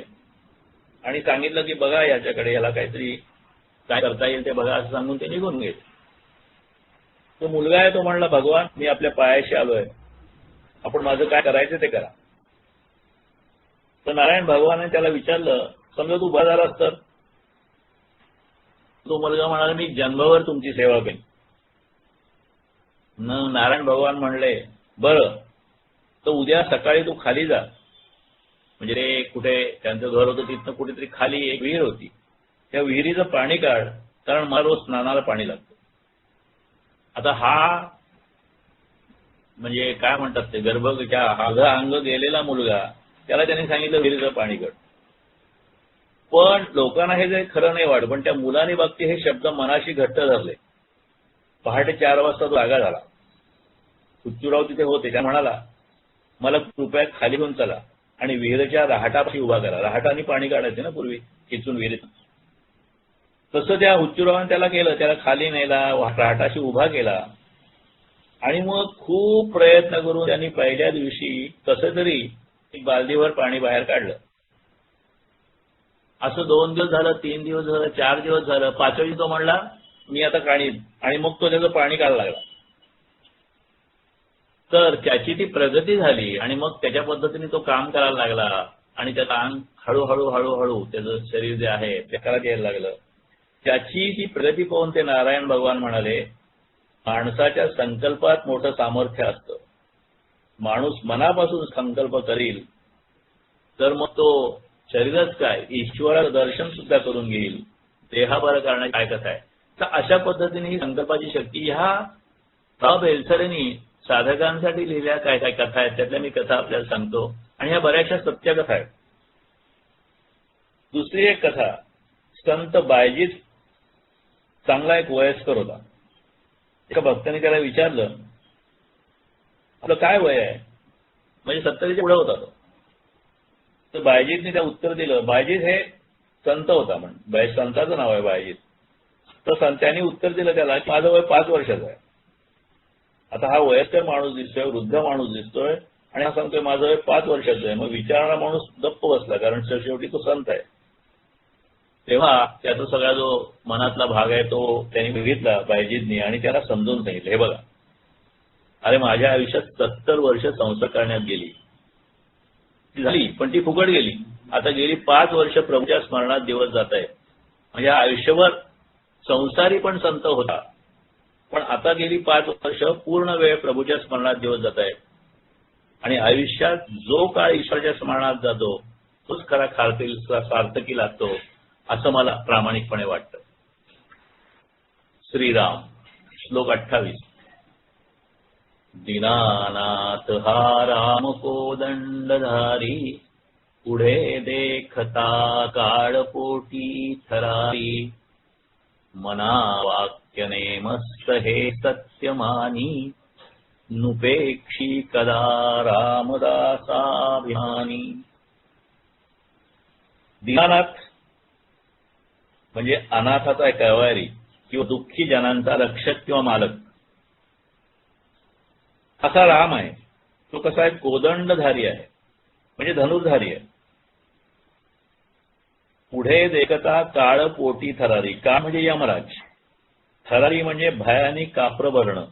आणि सांगितलं की बघा याच्याकडे, याला काहीतरी काय करता येईल ते बघा असं सांगून ते निघून गेले. तो मुलगा आहे तो म्हणला, भगवान मी आपल्या पायाशी आलोय, आपण माझं काय करायचं ते करा. तर नारायण भगवानाने त्याला विचारलं, समजा तू बरा झालास तर. तो मुलगा म्हणाला, मी जन्मभर तुमची सेवा केली. नारायण भगवान म्हणले, बरं तर उद्या सकाळी तू खाली जा. म्हणजे ते कुठे त्यांचं घर होतं तिथनं कुठेतरी खाली एक विहीर होती. त्या विहिरीचं पाणी काढ, कारण मला रोज स्नानाला पाणी लागतं. आता हा म्हणजे काय म्हणतात ते गर्भच्या अंग गेलेला मुलगा, त्याला त्यांनी सांगितलं विहिरीचं पाणी काढ. पण लोकांना हे जे खरं नाही वाटत, पण त्या मुलाने बाबतीत हे शब्द मनाशी घट्ट धरले. पहाटे 4 वाजता तो जागा झाला. हुच्चूराव तिथे होते. त्या म्हणाला, मला कृपया खाली घेऊन चला आणि विहिरीच्या रहाटापाशी उभा करा. रहाटाने पाणी काढायचे ना पूर्वी खेचून विहिरीत. तसं त्या हुच्चूरावाने त्याला केलं. त्याला खाली नेला, रहाटाशी उभा केला आणि मग खूप प्रयत्न करून त्यांनी पहिल्या दिवशी कसं तरी एक बालदीभर पाणी बाहेर काढलं. असं 2 दिवस झालं, 3 दिवस झालं, 4 दिवस झालं. 5व्या दिवशी तो म्हणला मी आता काढीन आणि मग तो त्याचं पाणी काढायला लागला. तर त्याची ती प्रगती झाली आणि मग त्याच्या पद्धतीने तो काम करायला लागला आणि त्याचं अंग हळूहळू हळूहळू त्याचं शरीर जे आहे ते करायला यायला लागलं. त्याची ती प्रगती पाहून ते नारायण भगवान म्हणाले, माणसाच्या संकल्पात मोठं सामर्थ्य असतं. माणूस मनापासून संकल्प करील तर मग तो शरीरच काय ईश्वराचं दर्शन सुद्धा करून घेईल. देहाभर करण्याची काय कथा आहे. तर अशा पद्धतीने ही संकल्पाची शक्ती ह्या राव बेलसरेंनी साधकांसाठी लिहिल्या काय काय कथा आहेत त्यातल्या मी कथा आपल्याला सांगतो आणि ह्या बऱ्याचशा सत्य कथा आहेत. दुसरी एक कथा, संत बायजीत चांगला एक वयस्कर होता. एका भक्ताने त्याला विचारलं, आपलं काय वय आहे, म्हणजे 70च्या पुढे होता तो. तर बायजीतने त्या उत्तर दिलं. बायजीत हे संत होता, संताचं नाव आहे बायजीत. तर संतांनी उत्तर दिलं त्याला की माझं वय 5 वर्षाचं आहे. आता हा वयस्कर माणूस दिसतोय, वृद्ध माणूस दिसतोय आणि हा सांगतोय माझं वय 5 वर्षाचं आहे. मग विचारणारा माणूस गप्प बसला, कारण शेवटी तो संत आहे. तेव्हा त्याचा सगळा जो मनातला भाग आहे तो त्यांनी बघितला बायजीतनी आणि त्याला समजून सांगितलं, हे बघा अरे माझ्या आयुष्यात 70 वर्ष संसार करण्यात गेली, झाली पण ती फुकट गेली. आता गेली 5 वर्ष प्रभूच्या स्मरणात दिवस जात आहे. म्हणजे आयुष्यभर संसारी पण संत होता, पण आता गेली 5 वर्ष पूर्ण वेळ प्रभूच्या स्मरणात दिवस जात आहे. आणि आयुष्यात जो काळ ईश्वराच्या स्मरणात जातो तोच खरा सार्थकी लागतो असं मला प्रामाणिकपणे वाटतं. श्रीराम श्लोक 28. दीनानाथ हा राम कोदंडधारी पुढे देखता काळपोटी थरारी, मना वाक्य नेमस्त हे सत्यमानी, नुपेक्षी कदा रामदासाभिमानी. दीनानाथ म्हणजे अनाथाचा कैवारी किंवा दुःखी जनांचा रक्षक किंवा मालक असा राम आहे. तो कसा आहे, कोदंडधारी आहे म्हणजे धनुर्धारी आहे. पुढे देखता काळ पोटी थरारी, का म्हणजे यमराज, थरारी म्हणजे भयानी काप्रवर्ण,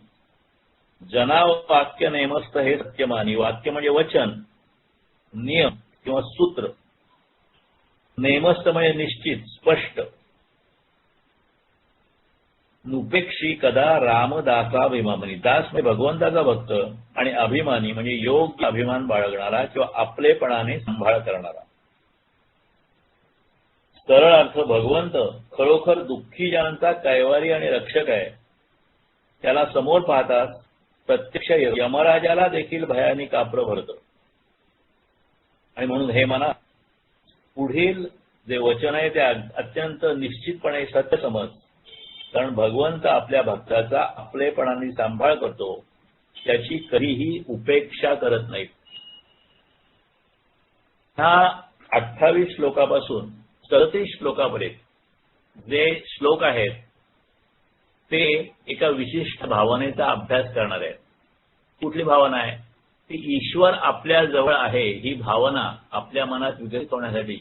जना वाक्य नेमस्त हे सत्यमानी, वाक्य म्हणजे वचन, नियम किंवा सूत्र, नेमस्त म्हणजे निश्चित स्पष्ट, नुपेक्षी कदा रामदासाभिमानी, दास म्हणजे भगवंताचा भक्त आणि अभिमानी म्हणजे योग्य अभिमान बाळगणारा किंवा आपलेपणाने सांभाळ करणारा. सरळ अर्थ, भगवंत खरोखर दुःखी जनांचा कैवारी आणि रक्षक आहे. त्याला समोर पाहताच प्रत्यक्ष यमराजाला देखील भयानी काप्र भरतं. आणि म्हणून हे मना, पुढील जे वचन आहे ते अत्यंत निश्चितपणे सत्य समज, कारण भगवंत आपल्या भक्ताचा आपलेपणाने सांभाळ करतो, त्याची कधीही उपेक्षा करत नाहीत. ह्या 28 श्लोकापासून 37 श्लोकापर्यंत जे श्लोक आहेत ते एका विशिष्ट भावनेचा अभ्यास करणार आहेत. कुठली भावना आहे ती, ईश्वर आपल्या जवळ आहे ही भावना आपल्या मनात विकसित होण्यासाठी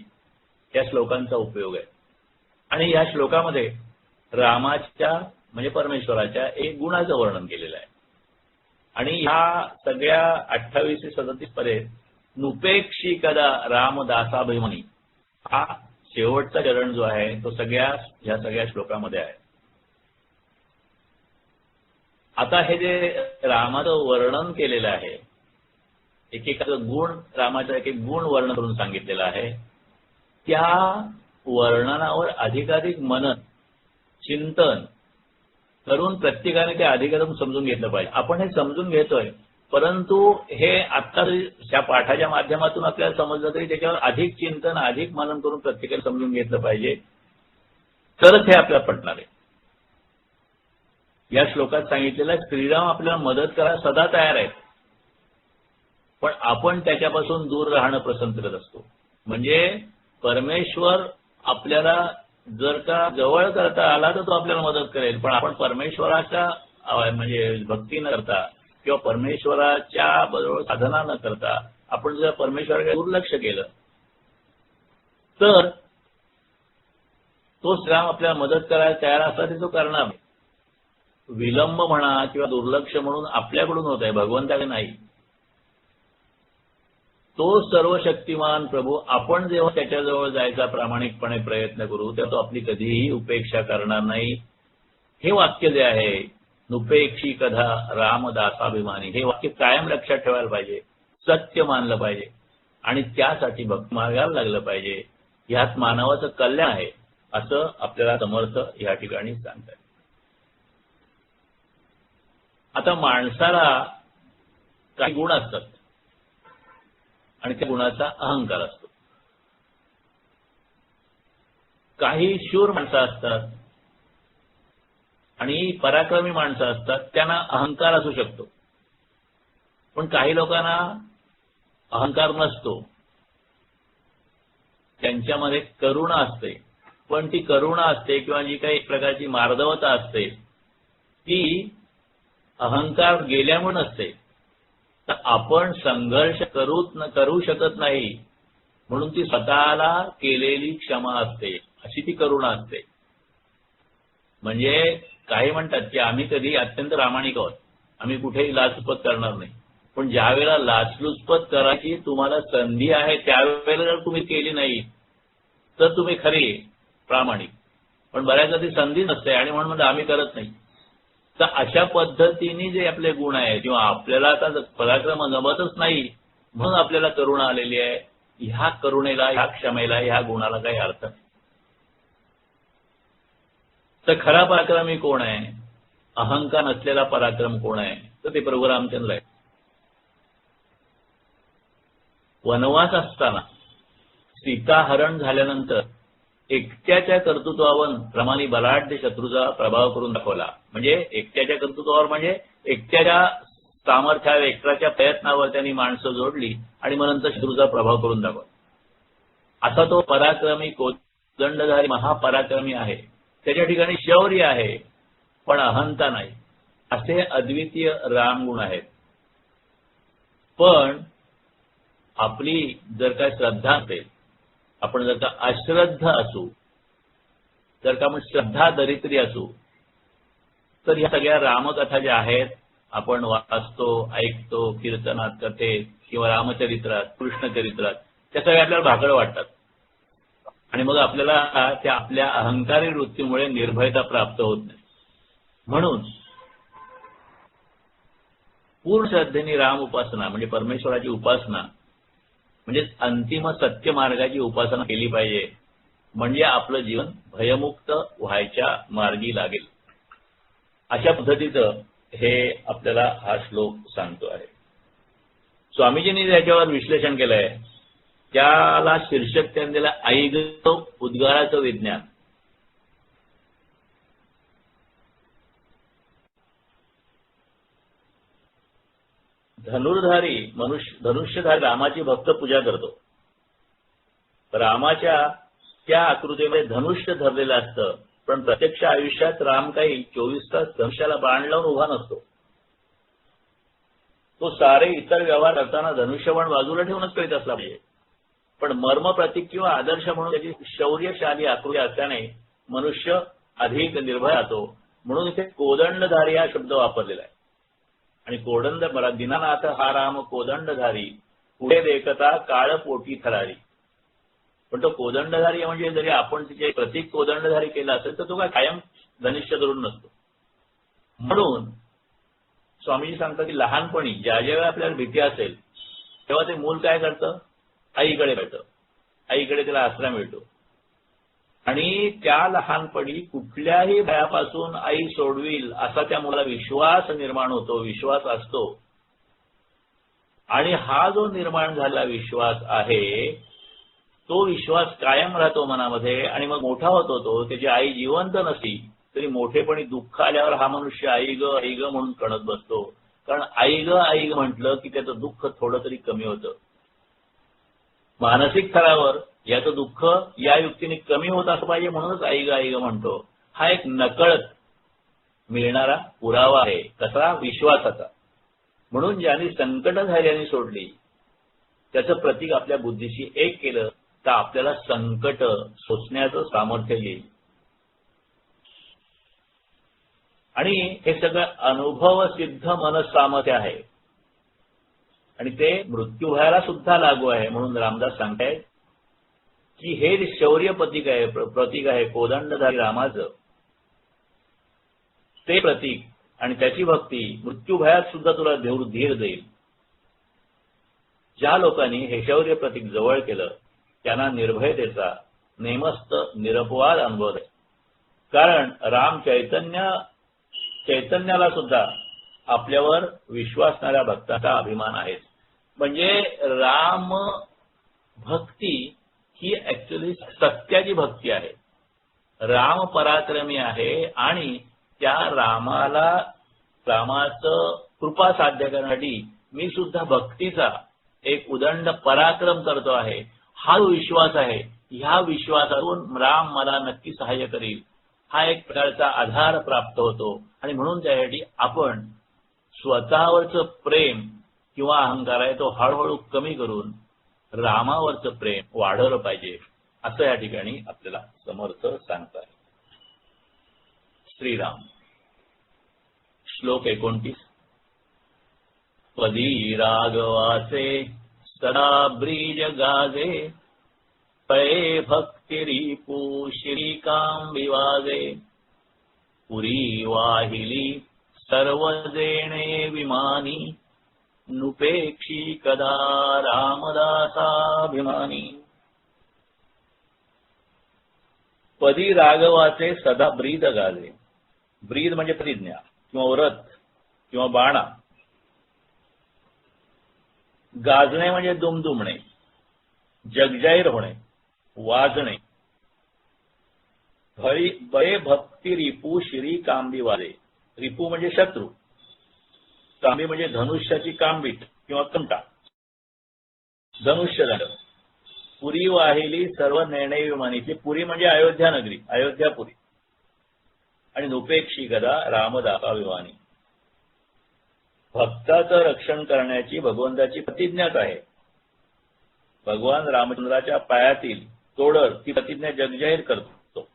या श्लोकांचा उपयोग आहे. आणि या श्लोकामध्ये रामाच्या म्हणजे परमेश्वराच्या एक गुणाचं वर्णन केलेलं आहे. आणि ह्या सगळ्या 28 ते 37 पर्यंत नुपेक्षी कदा रामदासाभिमानी हा शेवटचा चरण जो आहे तो ह्या सगळ्या श्लोकामध्ये आहे. आता हे जे रामाचं वर्णन केलेलं आहे, एकेकाचं गुण, रामाचा एक एक गुण वर्णन करून सांगितलेला आहे. त्या वर्णनावर अधिकाधिक मनन चिंतन करून प्रत्येकाने ते अधिकाधिक समजून घेतलं पाहिजे. आपण हे समजून घेतोय, परंतु हे आत्ता त्या पाठाच्या माध्यमातून आपल्याला समजलं तरी त्याच्यावर अधिक चिंतन अधिक मनन करून प्रत्येकाने समजून घेतलं पाहिजे, तरच हे आपल्याला पटणार आहे. या श्लोकात सांगितलेलं श्रीराम आपल्याला मदत करायला सदा तयार आहेत, पण आपण त्याच्यापासून दूर राहणं पसंत करत असतो. म्हणजे परमेश्वर आपल्याला जर का जवळ करता आला तर तो आपल्याला मदत करेल, पण आपण परमेश्वराच्या म्हणजे भक्ती न करता किंवा परमेश्वराच्या बरोबर साधना न करता आपण जर परमेश्वराकडे दुर्लक्ष केलं तर तो श्रीराम आपल्याला मदत करायला तयार असला तरी तो करणार नाही. विलंब म्हणा किंवा दुर्लक्ष म्हणून आपल्याकडून होत आहे, भगवंताकडे नाही. तो सर्व शक्तिमान प्रभू, आपण जेव्हा त्याच्याजवळ जायचा प्रामाणिकपणे प्रयत्न करू तेव्हा तो आपली कधीही उपेक्षा करणार नाही. हे वाक्य जे आहे, नुपेक्षी कधा रामदासाभिमानी, हे वाक्य कायम लक्षात ठेवायला पाहिजे, सत्य मानलं पाहिजे आणि त्यासाठी भक्त मागायला लागलं पाहिजे. ह्यात मानवाचं कल्याण आहे असं आपल्याला समर्थ या ठिकाणी सांगतात. आता माणसाला काही गुण असतात आणि त्या गुणाचा अहंकार असतो. काही शूर माणसं असतात आणि पराक्रमी माणसं असतात, त्यांना अहंकार असू शकतो. पण काही लोकांना अहंकार नसतो, त्यांच्यामध्ये करुणा असते. पण ती करुणा असते किंवा जी काही एक प्रकारची मार्दवता असते ती अहंकार गेल्यामुळे नसते. तर आपण संघर्ष करू शकत नाही म्हणून ती स्वतःला केलेली क्षमा असते, अशी ती करुणा असते. म्हणजे काही म्हणतात की आम्ही कधी अत्यंत प्रामाणिक आहोत, आम्ही कुठेही लाचलुचपत करणार नाही, पण ज्या वेळेला लाचलुचपत करायची तुम्हाला संधी आहे त्यावेळेला जर तुम्ही केली नाही तर तुम्ही खरे प्रामाणिक. पण बऱ्याचदा ती संधी नसते आणि म्हणून आम्ही करत नाही. तर अशा पद्धतीने जे आपले गुण आहेत किंवा आपल्याला आता पराक्रम जमतच नाही म्हणून आपल्याला करुणा आलेली आहे, ह्या करुणेला, ह्या क्षमेला, ह्या गुणाला काही अर्थ नाही. तर खरा पराक्रमी कोण आहे, अहंकार नसलेला पराक्रम कोण आहे, तर ते प्रभू रामचंद्र आहे. वनवास असताना सीताहरण झाल्यानंतर एकट्याच्या कर्तृत्वावर रामाने बलाढ्य शत्रूचा प्रभाव करून दाखवला. म्हणजे एकट्याच्या कर्तृत्वावर म्हणजे एकट्याच्या सामर्थ्यावर, एकट्याच्या प्रयत्नावर त्यांनी माणसं जोडली आणि मग नंतर शत्रूचा प्रभाव करून दाखवला. असा तो पराक्रमी कोदंडधारी महापराक्रमी आहे. त्याच्या ठिकाणी शौर्य आहे पण अहंता नाही. असे अद्वितीय रामगुण आहेत. पण आपली जर काय श्रद्धा असेल, आपण जर का अश्रद्ध असू, जर का आपण श्रद्धा दरिद्री असू, तर ह्या सगळ्या रामकथा ज्या आहेत आपण वाचतो, ऐकतो, कीर्तनात, कथेत किंवा रामचरित्रात, कृष्णचरित्रात, त्या सगळ्या आपल्याला भाकड वाटतात आणि मग आपल्याला त्या आपल्या अहंकारी वृत्तीमुळे निर्भयता प्राप्त होत नाही. म्हणून पूर्ण श्रद्धेने राम उपासना म्हणजे परमेश्वराची उपासना म्हणजे अंतिम सत्य मार्गाची उपासना केली पाहिजे. म्हणजे आपलं जीवन भयमुक्त व्हायच्या मार्गी लागेल. अशा पद्धतीचं हे आपल्याला हा श्लोक सांगतो आहे. स्वामीजींनी त्याच्यावर विश्लेषण केलंय. त्याला शीर्षक त्यांनी दिलं ऐग उद्गाराचं विज्ञान. धनुष्यधारी रामाची भक्त पूजा करतो. रामाच्या त्या आकृतीमध्ये धनुष्य धरलेलं असतं, पण प्रत्यक्ष आयुष्यात राम काही 24 तास धनुष्याला बाण लावून उभा नसतो. तो सारे इतर व्यवहार करताना धनुष्यबाण बाजूला ठेवूनच करीत असला पाहिजे. पण मर्म प्रतीक किंवा आदर्श म्हणून त्याची शौर्यशाली आकृती असल्याने मनुष्य अधिक निर्भय राहतो. म्हणून इथे कोदंडधारी हा शब्द वापरलेला आहे. आणि कोदंड दीनानाथ हा राम कोदंडधारी, पुढे देखता काळ पोटी थरारी. पण तो कोदंडधारी म्हणजे जरी आपण तिचे प्रतीक कोदंडधारी केला असेल तर तो काय कायम धनुष्य धरून नसतो. म्हणून स्वामीजी सांगतात की लहानपणी ज्या ज्यावेळी आपल्याला भीती असेल तेव्हा ते मूल काय करतं, आईकडे मिळतं. आईकडे त्याला आश्रय मिळतो. आणि त्या लहानपणी कुठल्याही भयापासून आई सोडविल असा त्या मुलाला विश्वास निर्माण होतो, विश्वास असतो. आणि हा जो निर्माण झालेला विश्वास आहे तो विश्वास कायम राहतो मनामध्ये. आणि मग मोठा होतो तो, त्याची आई जिवंत नसली तरी मोठेपणी दुःख आल्यावर हा मनुष्य आई ग म्हणून कणत बसतो. कारण आई ग म्हटलं की त्याचं दुःख थोडं तरी कमी होतं. मानसिक स्तरावर याचं दुःख या युक्तीने कमी होत असं पाहिजे म्हणूनच आई ग म्हणतो. हा एक नकळत मिळणारा पुरावा आहे. कसा? विश्वासाचा. म्हणून ज्यांनी संकट धैर्याने सोडली त्याचं प्रतीक आपल्या बुद्धीशी एक केलं तर आपल्याला संकट सोसण्याचं सामर्थ्य येईल. आणि हे सगळं अनुभवसिद्ध मनसामर्थ्य आहे आणि ते मृत्यू भयाला सुद्धा लागू आहे. म्हणून रामदास सांगतायत की हे शौर्य प्रतीक आहे कोदंडधारी रामाचं. ते प्रतीक आणि त्याची भक्ती मृत्यू भयात सुद्धा तुला धीर देईल. ज्या लोकांनी हे शौर्य प्रतीक जवळ केलं त्यांना निर्भयतेचा नेमस्त निरपवाद अनुभव आहे. कारण राम चैतन्याला सुद्धा आपल्यावर विश्वासणाऱ्या भक्ताचा अभिमान आहे. म्हणजे राम भक्ती ही ऍक्च्युली सत्याची भक्ती आहे. राम पराक्रमी आहे आणि त्या रामाचं कृपा साध्य करण्यासाठी मी सुद्धा भक्तीचा एक उदंड पराक्रम करतो आहे. हा जो विश्वास आहे, ह्या विश्वासातून राम मला नक्की सहाय्य करील हा एक प्रकारचा आधार प्राप्त होतो. आणि म्हणून त्यासाठी आपण स्वतःवरचं प्रेम किंवा अहंकार आहे तो हळूहळू कमी करून रामावरचं प्रेम वाढवलं पाहिजे असं या ठिकाणी आपल्याला समर्थ सांगतात. श्रीराम. श्लोक 29. पदी राघवाचे सदा ब्रीज गाजे, पळे भक्तिरीपू श्रीकाम विवाजे, पुरी वाहिली सर्व जेणे विमानी, नुपेक्षी कदा रामदासाभिमानी. पदी राघवाचे सदा ब्रीद गाजे. ब्रीद म्हणजे प्रतिज्ञा किंवा व्रत किंवा बाणा. गाजणे म्हणजे दुमदुमणे, जगजाहीर होणे. वाजणे. भय भक्ती रिपू श्री कांबी वाजे. रिपू म्हणजे शत्रू, कांबी म्हणजे धनुष्याची कांबीट किंवा कंटा, धनुष्यदंड. पुरी वाहिली सर्व निर्णय विमानीची. पुरी म्हणजे अयोध्या नगरी, अयोध्यापुरी. आणि नुपेक्षी गदा रामदासा विमानी. भक्ताचं रक्षण करण्याची भगवंताची प्रतिज्ञाच आहे. भगवान रामचंद्राच्या पायातील तोडर ती प्रतिज्ञा जगजाहीर करतो.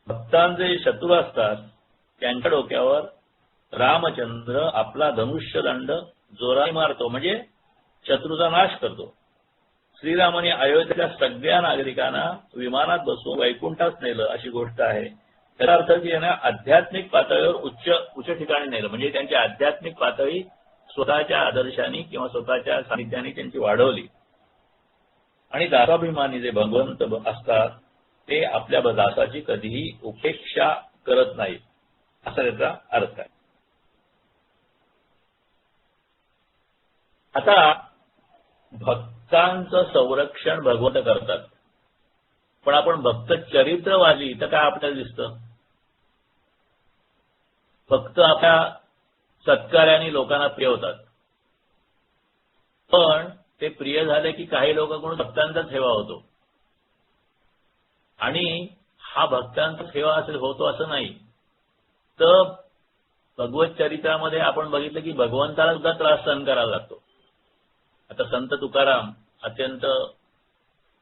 भक्तांचे शत्रू असतात त्यांच्या डोक्यावर रामचंद्र आपला धनुष्यदंड जोराने मारतो, म्हणजे शत्रूचा नाश करतो. श्रीरामाने अयोध्येच्या सगळ्या नागरिकांना विमानात बसवून वैकुंठात नेलं अशी गोष्ट आहे. त्याचा अर्थ की यांना आध्यात्मिक पातळीवर उच्च ठिकाणी नेलं, म्हणजे त्यांची आध्यात्मिक पातळी स्वतःच्या आदर्शांनी किंवा स्वतःच्या सानिध्याने त्यांची वाढवली. आणि दासाभिमानी जे भगवंत असतात ते आपल्या दासाची कधीही उपेक्षा करत नाहीत, असा त्याचा अर्थ आहे. आता भक्तांचं संरक्षण भगवंत करतात, पण आपण भक्त चरित्र वाचली तर काय आपल्याला दिसतं? भक्त आपल्या सत्कार्याने लोकांना प्रिय होतात, पण ते प्रिय झाले की काही लोकांकडून भक्तांचा ठेवा होतो. आणि हा भक्तांचा ठेवा असेल होतो असं नाही. तर भगवत चरित्रामध्ये आपण बघितलं की भगवंताला सुद्धा त्रास सहन करावा लागतो. आता संत तुकाराम अत्यंत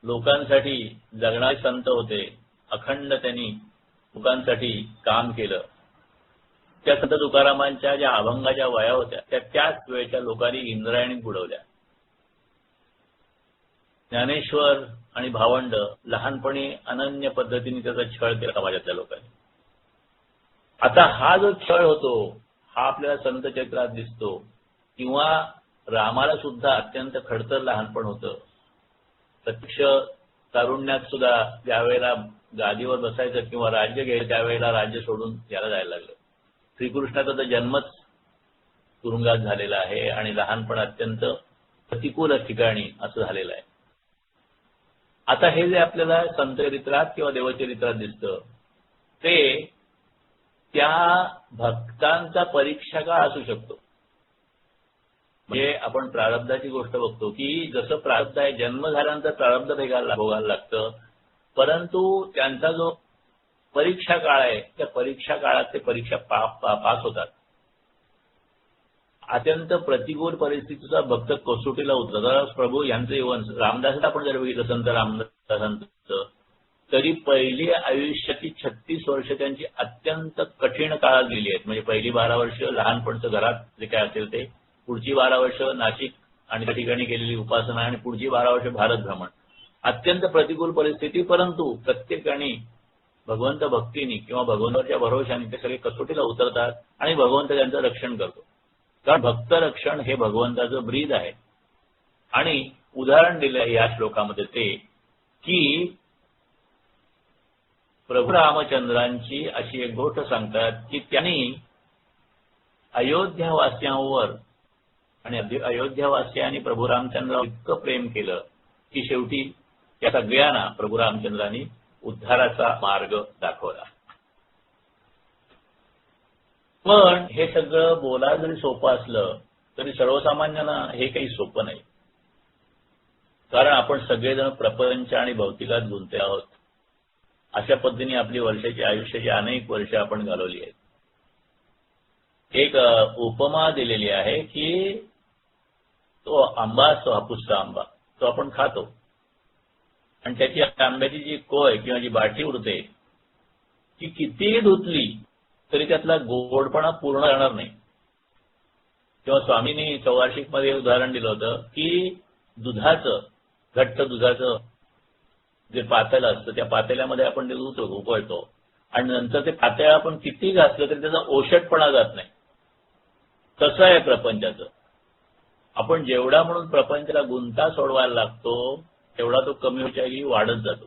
लोकांसाठी जगणारे संत होते. अखंड त्यांनी लोकांसाठी काम केलं. त्या संत तुकारामांच्या ज्या अभंगाच्या वया होत्या त्या त्याच वेळच्या लोकांनी इंद्रायणीत बुडवल्या. ज्ञानेश्वर आणि भावंड लहानपणी अनन्य पद्धतीने त्याचा छळ केला समाजातल्या लोकांनी. आता हा जो छळ होतो हा आपल्याला संत चरित्रात दिसतो. किंवा रामाला सुद्धा अत्यंत खडतर लहानपण होतं. प्रत्यक्ष तारुण्यात सुद्धा ज्यावेळेला गादीवर बसायचं किंवा राज्य घ्यायचं त्यावेळेला राज्य सोडून याला जायला लागलं. श्रीकृष्णाचा तर जन्मच तुरुंगात झालेला आहे आणि लहानपण अत्यंत प्रतिकूल ठिकाणी असं झालेलं आहे. आता हे जे आपल्याला संत चरित्रात किंवा देवचरित्रात दिसतं ते त्या भक्तांचा परीक्षा काळ असू शकतो. म्हणजे आपण प्रारब्धाची गोष्ट बघतो की जसं प्रारब्ध आहे जन्म झाल्यानंतर प्रारब्ध भोगायला लागतं, परंतु त्यांचा जो परीक्षा काळ आहे त्या परीक्षा काळात ते परीक्षा पास होतात. अत्यंत प्रतिकूल परिस्थितीचा भक्त कसोटीला उतरतात. प्रभू यांचं जीवन रामदासांचं आपण जर बघितलं संत रामदासांचं तरी पहिली आयुष्याची 36 वर्ष त्यांची अत्यंत कठीण काळात गेली आहेत. म्हणजे पहिली 12 वर्ष लहानपणचं घरात जे काय असेल ते, पुढची 12 वर्ष नाशिक आणि त्या ठिकाणी केलेली उपासना आणि पुढची 12 वर्ष भारत भ्रमण. अत्यंत प्रतिकूल परिस्थिती, परंतु प्रत्येकाने भगवंत भक्तीने किंवा भगवंताच्या भरोशाने ते सगळे कसोटीला उतरतात आणि भगवंत त्यांचं रक्षण करतो. कारण भक्त रक्षण हे भगवंताचं ब्रीद आहे. आणि उदाहरण दिलं या श्लोकामध्ये ते की प्रभू रामचंद्रांची अशी एक गोष्ट सांगतात की त्यांनी अयोध्यावासियांवर आणि अयोध्यावासियांनी प्रभू रामचंद्रावर इतकं प्रेम केलं की शेवटी या सगळ्यांना प्रभू रामचंद्रांनी उद्धाराचा मार्ग दाखवला. पण हे सगळं बोलायला जरी सोपं असलं तरी सर्वसामान्यांना हे काही सोपं नाही. कारण आपण सगळेजण प्रपंच आणि भौतिकात गुंतले आहोत. अशा पद्धतीने आपली वर्षाची आयुष्याची अनेक वर्ष आपण घालवली आहेत. एक उपमा दिलेली आहे की तो आंबा असतो, हापूसचा आंबा, तो आपण खातो आणि त्याची आंब्याची जी कोय किंवा जी बाटी उरते ती कितीही धुतली तरी त्यातला गोडपणा पूर्ण राहणार नाही. किंवा स्वामींनी चौवार्षिकमध्ये उदाहरण दिलं होतं की दुधाचं, घट्ट दुधाचं जे पातेलं असतं त्या पातेल्यामध्ये आपण ते दूध उकळतो आणि नंतर ते पातेलं आपण किती घासलं तरी त्याचा ओशटपणा जात नाही. तसं आहे प्रपंचाचं. आपण जेवढा म्हणून प्रपंचाला गुंता सोडवायला लागतो तेवढा तो कमी होण्याची वाढत जातो.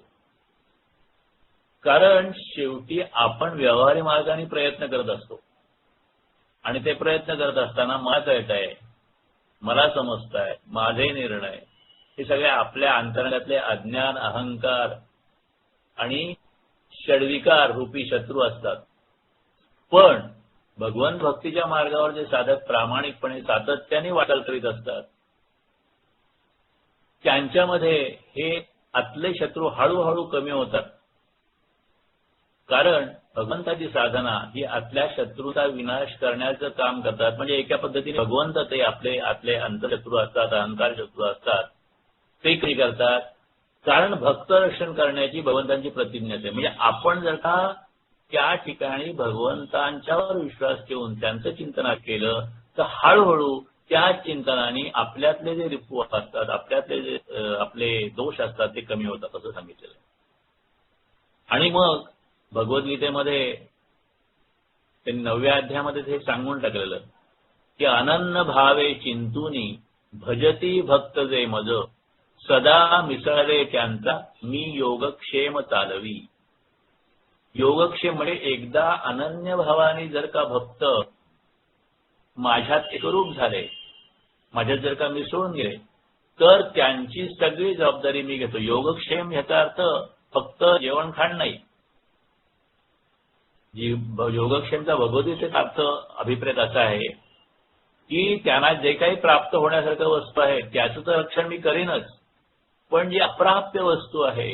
कारण शेवटी आपण व्यवहारी मार्गाने प्रयत्न करत असतो आणि ते प्रयत्न करत असताना मला कळत आहे, मला समजत आहे, माझे निर्णय हे सगळे आपल्या अंतर्गतातले अज्ञान, अहंकार आणि षड्विकार रूपी शत्रू असतात. पण भगवंत भक्तीच्या मार्गावर जे साधक प्रामाणिकपणे सातत्याने वाटचाल करीत असतात त्यांच्यामध्ये हे आतले शत्रू हळूहळू कमी होतात. कारण भगवंताची साधना ही आतल्या शत्रूचा विनाश करण्याचं काम करतात. म्हणजे एका पद्धतीने भगवंत ते आपले आतले अंतशत्रू असतात, अहंकार शत्रू असतात, ते काही करतात. कारण भक्त रक्षण करण्याची भगवंतांची प्रतिज्ञा आहे. म्हणजे आपण जर का त्या ठिकाणी भगवंतांच्यावर विश्वास ठेवून त्यांचं चिंतन केलं तर हळूहळू त्या चिंतनाने आपल्यातले जे रिपू असतात, आपल्यातले जे आपले दोष असतात ते कमी होतात असं सांगितलेलं आहे. आणि मग भगवद्गीतेमध्ये त्यांनी 9व्या अध्यायामध्ये हे सांगून टाकलेलं की अनन्न भावे चिंतुनी भजती भक्त जे मज सदा मिसळले त्यांचा मी योगक्षेम चालवी. योगक्षेम म्हणजे एकदा अनन्य भावाने जर का भक्त माझ्यात एकरूप झाले, माझ्यात जर का मिसळून गेले तर त्यांची सगळी जबाबदारी मी घेतो. योगक्षेम ह्याचा अर्थ फक्त जेवण खाण नाही. योगक्षेमचा भगवद्गीतेचा अर्थ अभिप्रेत असा आहे की त्यांना जे काही प्राप्त होण्यासारखं वस्तू आहे त्याचं तर रक्षण मी करीनच, पण जी अप्राप्य वस्तू आहे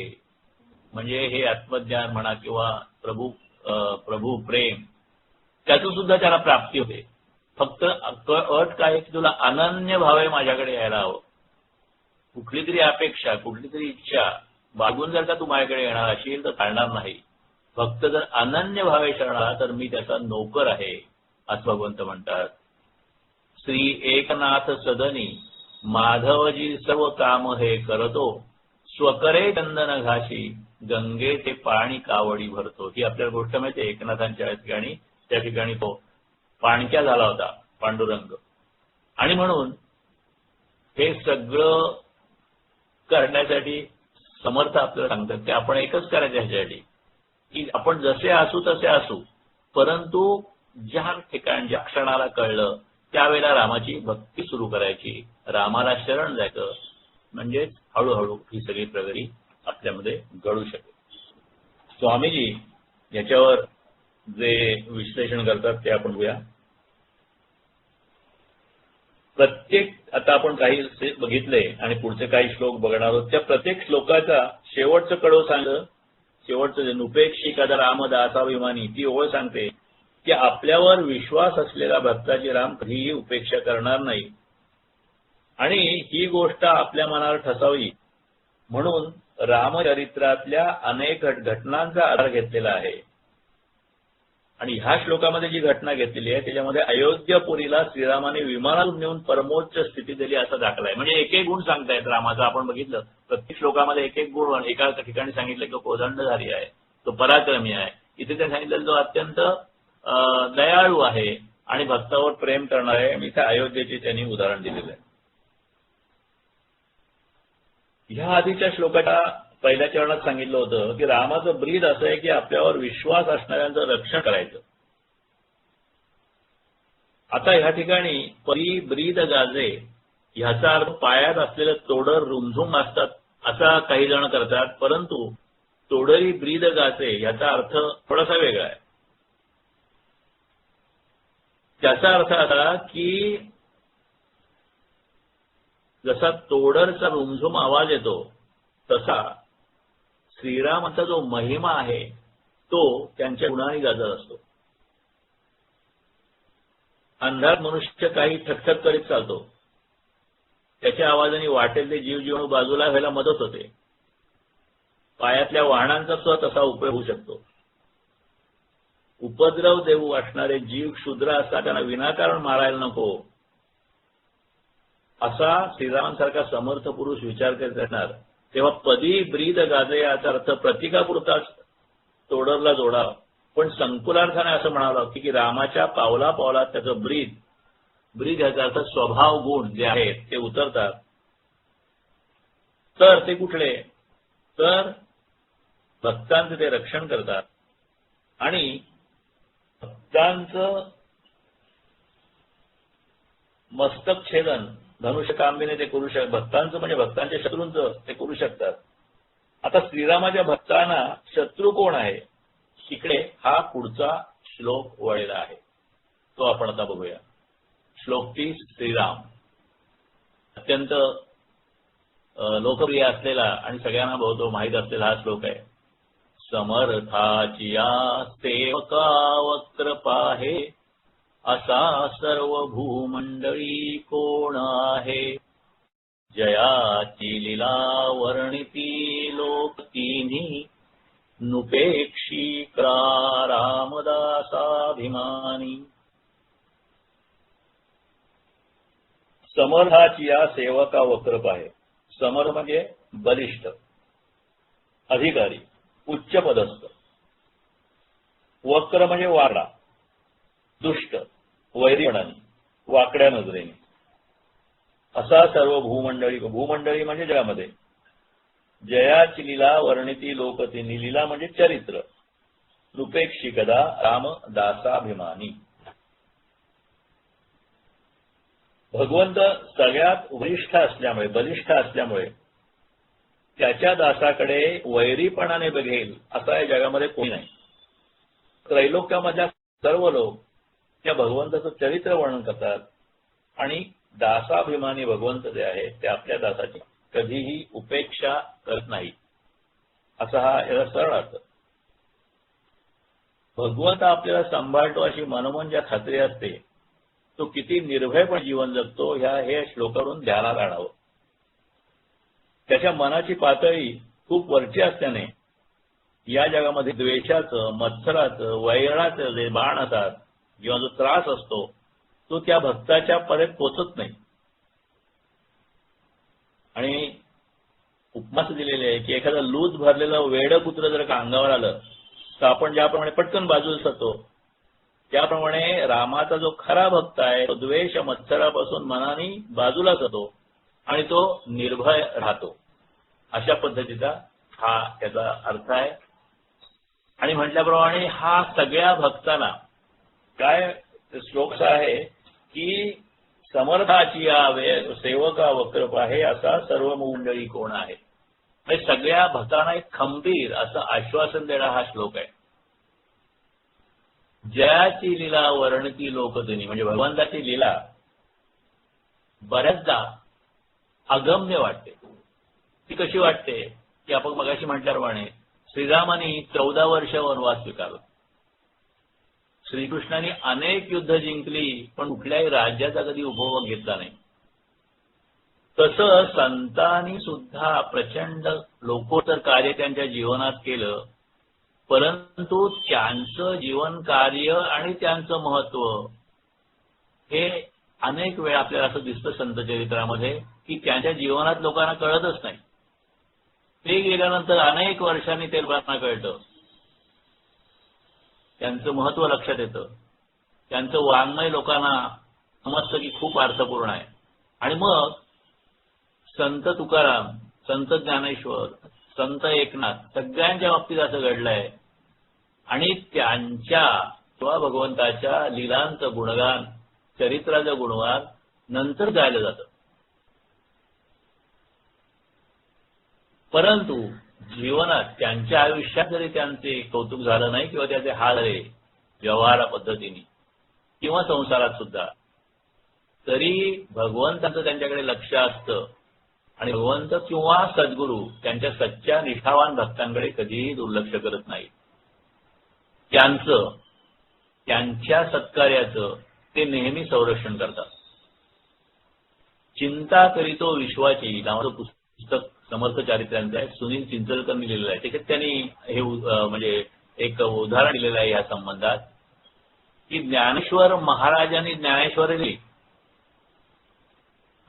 म्हणजे हे आत्मज्ञान म्हणा किंवा प्रभू प्रेम त्याचं सुद्धा त्याला प्राप्ती होते. फक्त अट काय की तुला अनन्य भावे माझ्याकडे यायला हवं. कुठली तरी अपेक्षा, कुठली तरी इच्छा बाळगून जर का तू माझ्याकडे येणार असेल तर चालणार नाही. फक्त जर अनन्य भावे शरणाला तर मी त्याचा नोकर आहे असं भगवंत म्हणतात. श्री एकनाथ सदनी माधवजी सर्व काम हे करतो स्वकरे चंदन घाशी गंगे ते पाणी कावडी भरतो. ही आपल्याला गोष्ट माहिती आहे. एकनाथांच्या ठिकाणी त्या ठिकाणी तो पाणक्या झाला होता पांडुरंग. आणि म्हणून हे सगळं करण्यासाठी समर्थ आपल्याला सांगतात की आपण एकच करायचं ह्याच्यासाठी की आपण जसे असू तसे असू, परंतु ज्या ठिकाणी ज्या क्षणाला कळलं त्यावेळेला रामाची भक्ती सुरू करायची, रामाला शरण जायचं. म्हणजेच हळूहळू ही सगळी प्रगती आपल्यामध्ये घडू शकेल. स्वामीजी याच्यावर जे विश्लेषण करतात ते आपण बघूया. प्रत्येक आता आपण काही बघितले आणि पुढचे काही श्लोक बघणार आहोत. त्या प्रत्येक श्लोकाचा शेवटचं कडव सांगलं, शेवटचं नुपेक्षिका रामदासाभिमानी ती ओळ सांगते की आपल्यावर विश्वास असलेल्या भक्ताची राम कधीही उपेक्षा करणार नाही. आणि ही गोष्ट आपल्या मनावर ठसावी म्हणून रामचरित्रातल्या अनेक घटनांचा आधार घेतलेला आहे. आणि ह्या श्लोकामध्ये जी घटना घेतलेली आहे त्याच्यामध्ये अयोध्यापुरीला श्रीरामाने विमानातून नेऊन परमोच्च स्थिती दिली असा दाखला आहे. म्हणजे एक एक गुण सांगतायत रामाचा. आपण बघितलं प्रत्येक श्लोकामध्ये एक एक गुण एका ठिकाणी सांगितलं की तो कोदंडधारी आहे, तो पराक्रमी आहे. इथे ते सांगितलं जो अत्यंत दयाळू आहे आणि भक्तावर प्रेम करणार आहे. आणि इथे अयोध्येचे त्यांनी उदाहरण दिलेलं आहे. ह्या आधीच्या श्लोकाच्या पहिल्या चरणात सांगितलं होतं की रामाचं ब्रीद असं आहे की आपल्यावर विश्वास असणाऱ्यांचं रक्षण करायचं. आता ह्या ठिकाणी परी ब्रीद गाजे ह्याचा अर्थ पायात असलेलं तोडर रुमझुम असतात असा काही जण करतात, परंतु तोडरी ब्रीद गाजे ह्याचा अर्थ थोडासा वेगळा आहे. त्याचा अर्थ असा की जसा तोडरचा रुमझुम आवाज येतो तसा श्रीरामाचा जो महिमा आहे तो त्यांच्या गुणाने गाजत असतो. अंधार मनुष्य काही ठकठक करीत चालतो, त्याच्या आवाजाने वाटेल ते जीव बाजूला व्हायला मदत होते. पायातल्या वाहनांचा सुद्धा तसा उपयोग होऊ शकतो. उपद्रव देऊ असणारे जीव क्षुद्र असतात त्यांना विनाकारण मारायला नको असा श्रीरामांसारखा समर्थ पुरुष विचार करत असणार तेव्हा पदी ब्रीद गाजे याचा अर्थ प्रतिकापुरताच तोडरला जोडा. पण संकुलार्थाने असं म्हणावं की रामाच्या पावला पावलात त्याचं ब्रीद याचा अर्थ स्वभाव गुण जे आहेत ते उतरतात. तर ते कुठले तर भक्तांचं ते रक्षण करतात आणि भक्तांचं मस्तक छेदन धनुष्य कांबीने ते करू शकतात. भक्तांचं म्हणजे भक्तांच्या शत्रूंचं ते करू शकतात. आता श्रीरामाच्या भक्तांना शत्रू कोण आहे, इकडे हा पुढचा श्लोक वळलेला आहे, तो आपण आता बघूया. श्लोक 30 श्रीराम, अत्यंत लोकप्रिय असलेला आणि सगळ्यांना बहुतो माहीत असलेला हा श्लोक आहे. समर्थाची या सेवका वक्र पाहे, असा सर्व भूमंडळी कोण आहे. जयाची लीला वर्णिती लोक तिन्ही, नुपेक्षी करा रामदासाभिमानी. समर्थाची या सेवका वक्र पाहे. समर्थ म्हणजे बलिष्ठ, अधिकारी, उच्च पदस्थ. वक्र म्हणजे वाकडा, दुष्ट, वैरीपणाने, वाकड्या नजरेने. असा सर्व भूमंडळी, भूमंडळी म्हणजे जगामध्ये. जयाची लीला वर्णिती लोकतिनी, लीला म्हणजे चरित्र. नृपेक्षी कदा रामदासाभिमानी. भगवंत सगळ्यात वरिष्ठ असल्यामुळे, बलिष्ठ असल्यामुळे त्याच्या दासाकडे वैरीपणाने बघेल असा या जगामध्ये कोणी नाही. त्रैलोक्यामधल्या सर्व लोक त्या भगवंताचं चरित्र वर्णन करतात आणि दासाभिमानी भगवंत जे आहे ते आपल्या दासाची कधीही उपेक्षा करत नाही, असा हा याचा सरळ अर्थ. भगवंत आपल्याला सांभाळतो अशी मनोमन ज्या खात्री असते, तो किती निर्भयपणे जीवन जगतो हे श्लोकावरून ध्यानात आणावं. त्याच्या मनाची पातळी खूप वरची असल्याने या जगामध्ये द्वेषाचं, मत्सराचं, वैराचं जे बाण असतात किंवा जो त्रास असतो तो त्या भक्ताच्या पर्यंत पोचत नाही. आणि उपमास दिलेले आहे की एखादं लूज भरलेलं वेडं कुत्र जर का अंगावर आलं तर आपण ज्याप्रमाणे पटकन बाजूला सरतो, त्याप्रमाणे रामाचा जो खरा भक्त आहे तो द्वेष मत्सरापासून मनाने बाजूला जातो आणि तो निर्भय राहतो. अशा पद्धतीचा हा त्याचा अर्थ आहे. आणि म्हटल्याप्रमाणे हा सगळ्या भक्तांना काय श्लोक आहे की समर्थाची या सेवका वक्र आहे, असा सर्व मंडळी कोण आहे. म्हणजे सगळ्या भक्तांना एक खंबीर असं आश्वासन देणारा हा श्लोक आहे. जयाची लीला वर्णती लोकतिनी, म्हणजे भगवंताची लीला बऱ्याचदा अगम्य वाटते. ती कशी वाटते की आपण मगाशी म्हटल्याप्रमाणे श्रीरामाने 14 वर्ष वनवास स्वीकारला. श्रीकृष्णाने अनेक युद्ध जिंकली पण कुठल्याही राज्याचा कधी उपभोग घेतला नाही. तसं संतांनी सुद्धा प्रचंड लोकोत्तर कार्य त्यांच्या जीवनात केलं, परंतु त्यांचं जीवन कार्य आणि त्यांचं महत्व हे अनेक वेळा आपल्याला असं दिसतं संत चरित्रामध्ये की त्यांच्या जीवनात लोकांना कळतच नाही. ते गेल्यानंतर अनेक वर्षांनी ते लोकांना कळतं, त्यांचं महत्व लक्षात येतं, त्यांचं वाङ्मय लोकांना समजतं की खूप अर्थपूर्ण आहे. आणि मग संत तुकाराम, संत ज्ञानेश्वर, संत एकनाथ सगळ्यांच्या बाबतीत असं घडलंय. आणि त्यांच्या किंवा भगवंताच्या लीलांचं गुणगान, चरित्राचं गुणगान नंतर गायलं जातं. परंतु जीवनात त्यांच्या आयुष्यात जरी त्यांचे कौतुक झालं नाही किंवा त्याचे हाल झाले व्यवहार पद्धतीने किंवा संसारात सुद्धा, तरी भगवंताचं त्यांच्याकडे लक्ष असतं आणि भगवंत किंवा सद्गुरू त्यांच्या सच्च्या निष्ठावान भक्तांकडे कधीही दुर्लक्ष करत नाही. त्यांच्या सत्कार्याचं ते नेहमी संरक्षण करतात. चिंता करीतो विश्वाची नावाचं पुस्तक समर्थ चारित्र्यांचं आहे, सुनील चिंचलकरनी लिहिलेलं आहे. त्याच्यात त्यांनी हे म्हणजे एक उदाहरण दिलेलं आहे या संबंधात की ज्ञानेश्वर महाराजांनी ज्ञानेश्वरी लिहिली,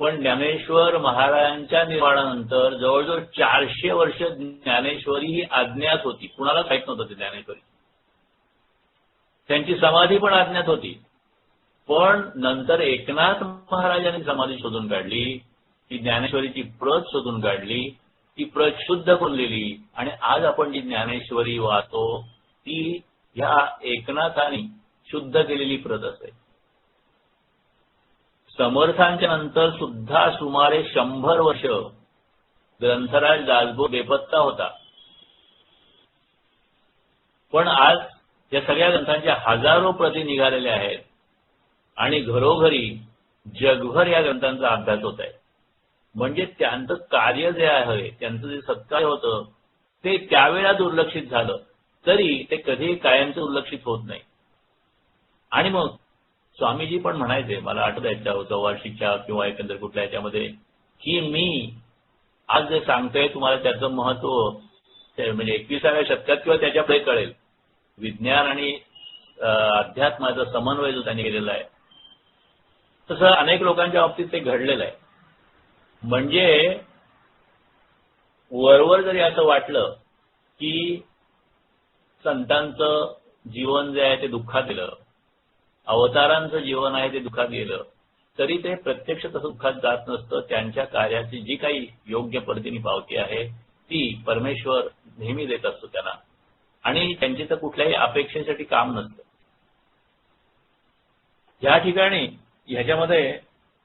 पण ज्ञानेश्वर महाराजांच्या निर्वाणानंतर जवळजवळ 400 वर्ष ज्ञानेश्वरी ही अज्ञात होती. कुणाला माहित नव्हतं ते ज्ञानेश्वरी. त्यांची समाधी पण अज्ञात होती. पण नंतर एकनाथ महाराजांनी समाधी शोधून काढली, ती ज्ञानेश्वरीची प्रत शोधून काढली, ती प्रत शुद्ध करून लिहिली आणि आज आपण जी ज्ञानेश्वरी वाचतो ती ह्या एकनाथाने शुद्ध केलेली प्रत असते. समर्थांच्या नंतर सुद्धा सुमारे 100 वर्ष ग्रंथराज दासबोध बेपत्ता होता. पण आज या सगळ्या ग्रंथांच्या हजारो प्रती निघालेल्या आहेत आणि घरोघरी जगभर या ग्रंथांचा अभ्यास होत आहे. म्हणजे त्यांचं कार्य जे आहे, त्यांचं जे सत्कार्य होतं ते त्यावेळेला दुर्लक्षित झालं तरी ते कधीही कायमचं दुर्लक्षित होत नाही. आणि मग स्वामीजी पण म्हणायचे, मला आठवत आहे चौवार्षिकच्या किंवा एकंदर कुठल्या याच्यामध्ये, की मी आज जे सांगतोय तुम्हाला त्याचं महत्व म्हणजे 21व्या शतकात किंवा त्याच्या पुढे कळेल. विज्ञान आणि अध्यात्माचा समन्वय जो त्यांनी केलेला आहे तसं अनेक लोकांच्या बाबतीत ते घडलेलं आहे. म्हणजे वरवर जरी असं वाटलं की संतांचं जीवन जे आहे ते दुःखात गेलं, अवतारांचं जीवन आहे ते दुःखात गेलं, तरी ते प्रत्यक्ष तसं दुःखात जात नसतं. त्यांच्या कार्याची जी काही योग्य पद्धतीने पावती आहे ती परमेश्वर नेहमी देत असतो त्यांना, आणि त्यांची तर कुठल्याही अपेक्षेसाठी काम नसतं. या ठिकाणी ह्याच्यामध्ये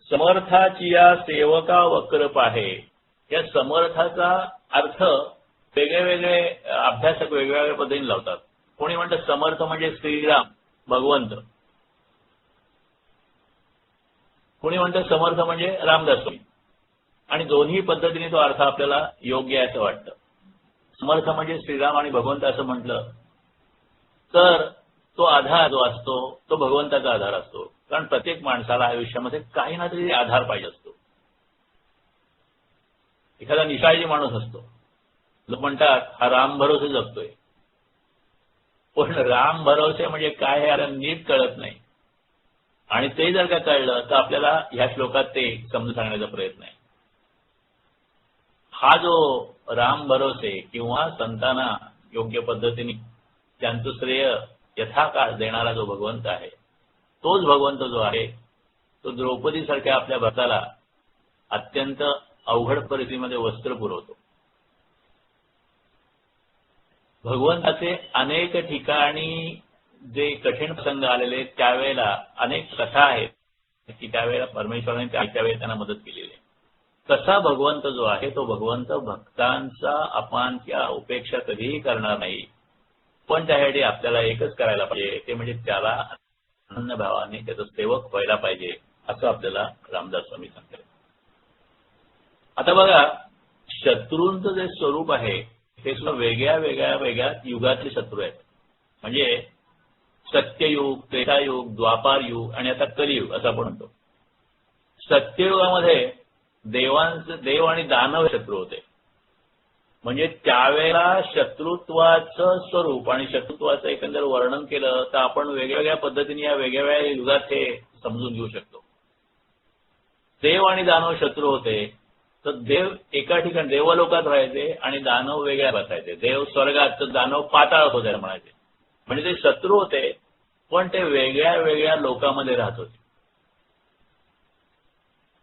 समर्थाची या सेवका वक्र आहे, या समर्थाचा अर्थ वेगळे वेगळे अभ्यासक वेगवेगळ्या पद्धतीने लावतात. कोणी म्हणतं समर्थ म्हणजे श्रीराम भगवंत, कोणी म्हणतं समर्थ म्हणजे रामदास स्वामी, आणि दोन्ही पद्धतीने तो अर्थ आपल्याला योग्य आहे असं वाटतं. समर्थ म्हणजे श्रीराम आणि भगवंत असं म्हटलं तर तो आधार जो असतो तो भगवंताचा आधार असतो. कारण प्रत्येक माणसाला आयुष्यामध्ये काही ना तरी आधार पाहिजे असतो. एखादा निष्काळजी माणूस असतो, लोक म्हणतात हा राम भरोसे जगतोय, पण राम भरोसे म्हणजे काय हे याला नीट कळत नाही. आणि ते जर का कळलं तर आपल्याला ह्या श्लोकात ते समजून सांगण्याचा प्रयत्न आहे. हा जो राम भरोसे किंवा संतांना योग्य पद्धतीने त्यांचं श्रेय यथाकाळ देणारा जो भगवंत आहे, तोच भगवंत जो आहे तो द्रौपदीसारख्या आपल्या भक्ताला अत्यंत अवघड परिस्थितीमध्ये वस्त्र पुरवतो. भगवंताचे अनेक ठिकाणी जे कठीण प्रसंग आलेले त्यावेळेला अनेक कथा आहेत की त्यावेळेला परमेश्वराने त्यावेळेला त्यांना मदत केलेली आहे. तसा भगवंत जो आहे तो भगवंत भक्तांचा अपमान किंवा उपेक्षा कधीही करणार नाही. पण त्यासाठी आपल्याला एकच करायला पाहिजे, ते म्हणजे त्याला अनन्य भावाने त्याचा सेवक व्हायला पाहिजे, असं आपल्याला रामदास स्वामी सांगतात. आता बघा, शत्रूंचं जे स्वरूप आहे ते सुद्धा वेगळ्या वेगळ्या वेगळ्या युगातले शत्रू आहेत. म्हणजे सत्ययुग, त्रेतायुग, द्वापार युग आणि आता कलियुग असं आपण म्हणतो. सत्ययुगामध्ये देव आणि दानव शत्रू होते. म्हणजे त्यावेळेला शत्रुत्वाचं स्वरूप आणि शत्रुत्वाचं एकंदर वर्णन केलं तर आपण वेगवेगळ्या पद्धतीने या वेगवेगळ्या युगात हे समजून घेऊ शकतो. देव आणि दानव शत्रू होते तर देव एका ठिकाणी देवलोकात राहायचे आणि दानव वेगळ्या बसायचे. देव स्वर्गात तर दानव पाताळात होते म्हणायचे. म्हणजे ते शत्रू होते पण ते वेगळ्या वेगळ्या लोकांमध्ये राहत होते.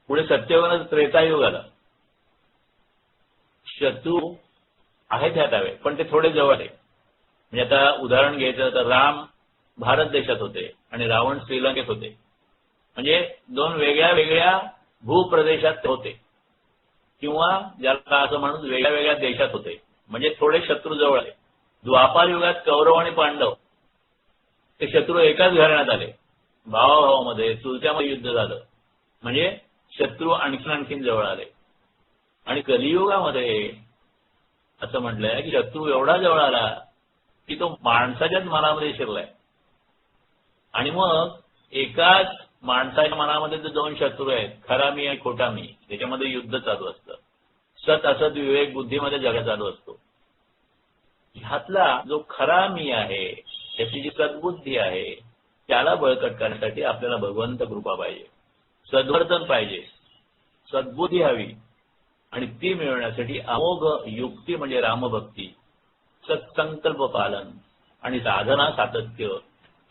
पुढे सत्ययुगात त्रेतायुग आला. शत्रू आहेत ह्या त्यावेळी पण ते थोडे जवळ आहे. म्हणजे आता उदाहरण घ्यायचं तर राम भारत देशात होते आणि रावण श्रीलंकेत होते. म्हणजे दोन वेगळ्या वेगळ्या भूप्रदेशात होते किंवा ज्याला असं म्हणून वेगळ्या वेगळ्या देशात होते. म्हणजे थोडे शत्रू जवळ आहे. द्वापार युगात कौरव आणि पांडव ते शत्रू एकाच घराण्यात आले. भावाभावामध्ये चुलत्यामध्ये युद्ध झालं. म्हणजे शत्रू आणखीन जवळ आले. आणि कलियुगामध्ये असं म्हटलंय की शत्रू एवढा जवळ आला की तो माणसाच्याच मनामध्ये शिरलाय. आणि मग एकाच माणसाच्या मनामध्ये जे दोन शत्रू आहेत, खरा मी आणि खोटा मी, त्याच्यामध्ये युद्ध चालू असतं. सत असत विवेक बुद्धीमध्ये जग चालू असतो. ह्यातला जो खरा मी आहे, त्याची जी सद्बुद्धी आहे, त्याला बळकट करण्यासाठी आपल्याला भगवंत कृपा पाहिजे, सद्वर्तन पाहिजे, सद्बुद्धी हवी. आणि ती मिळवण्यासाठी अमोघ युक्ती म्हणजे रामभक्ती, सत्संकल्प पालन आणि साधना सातत्य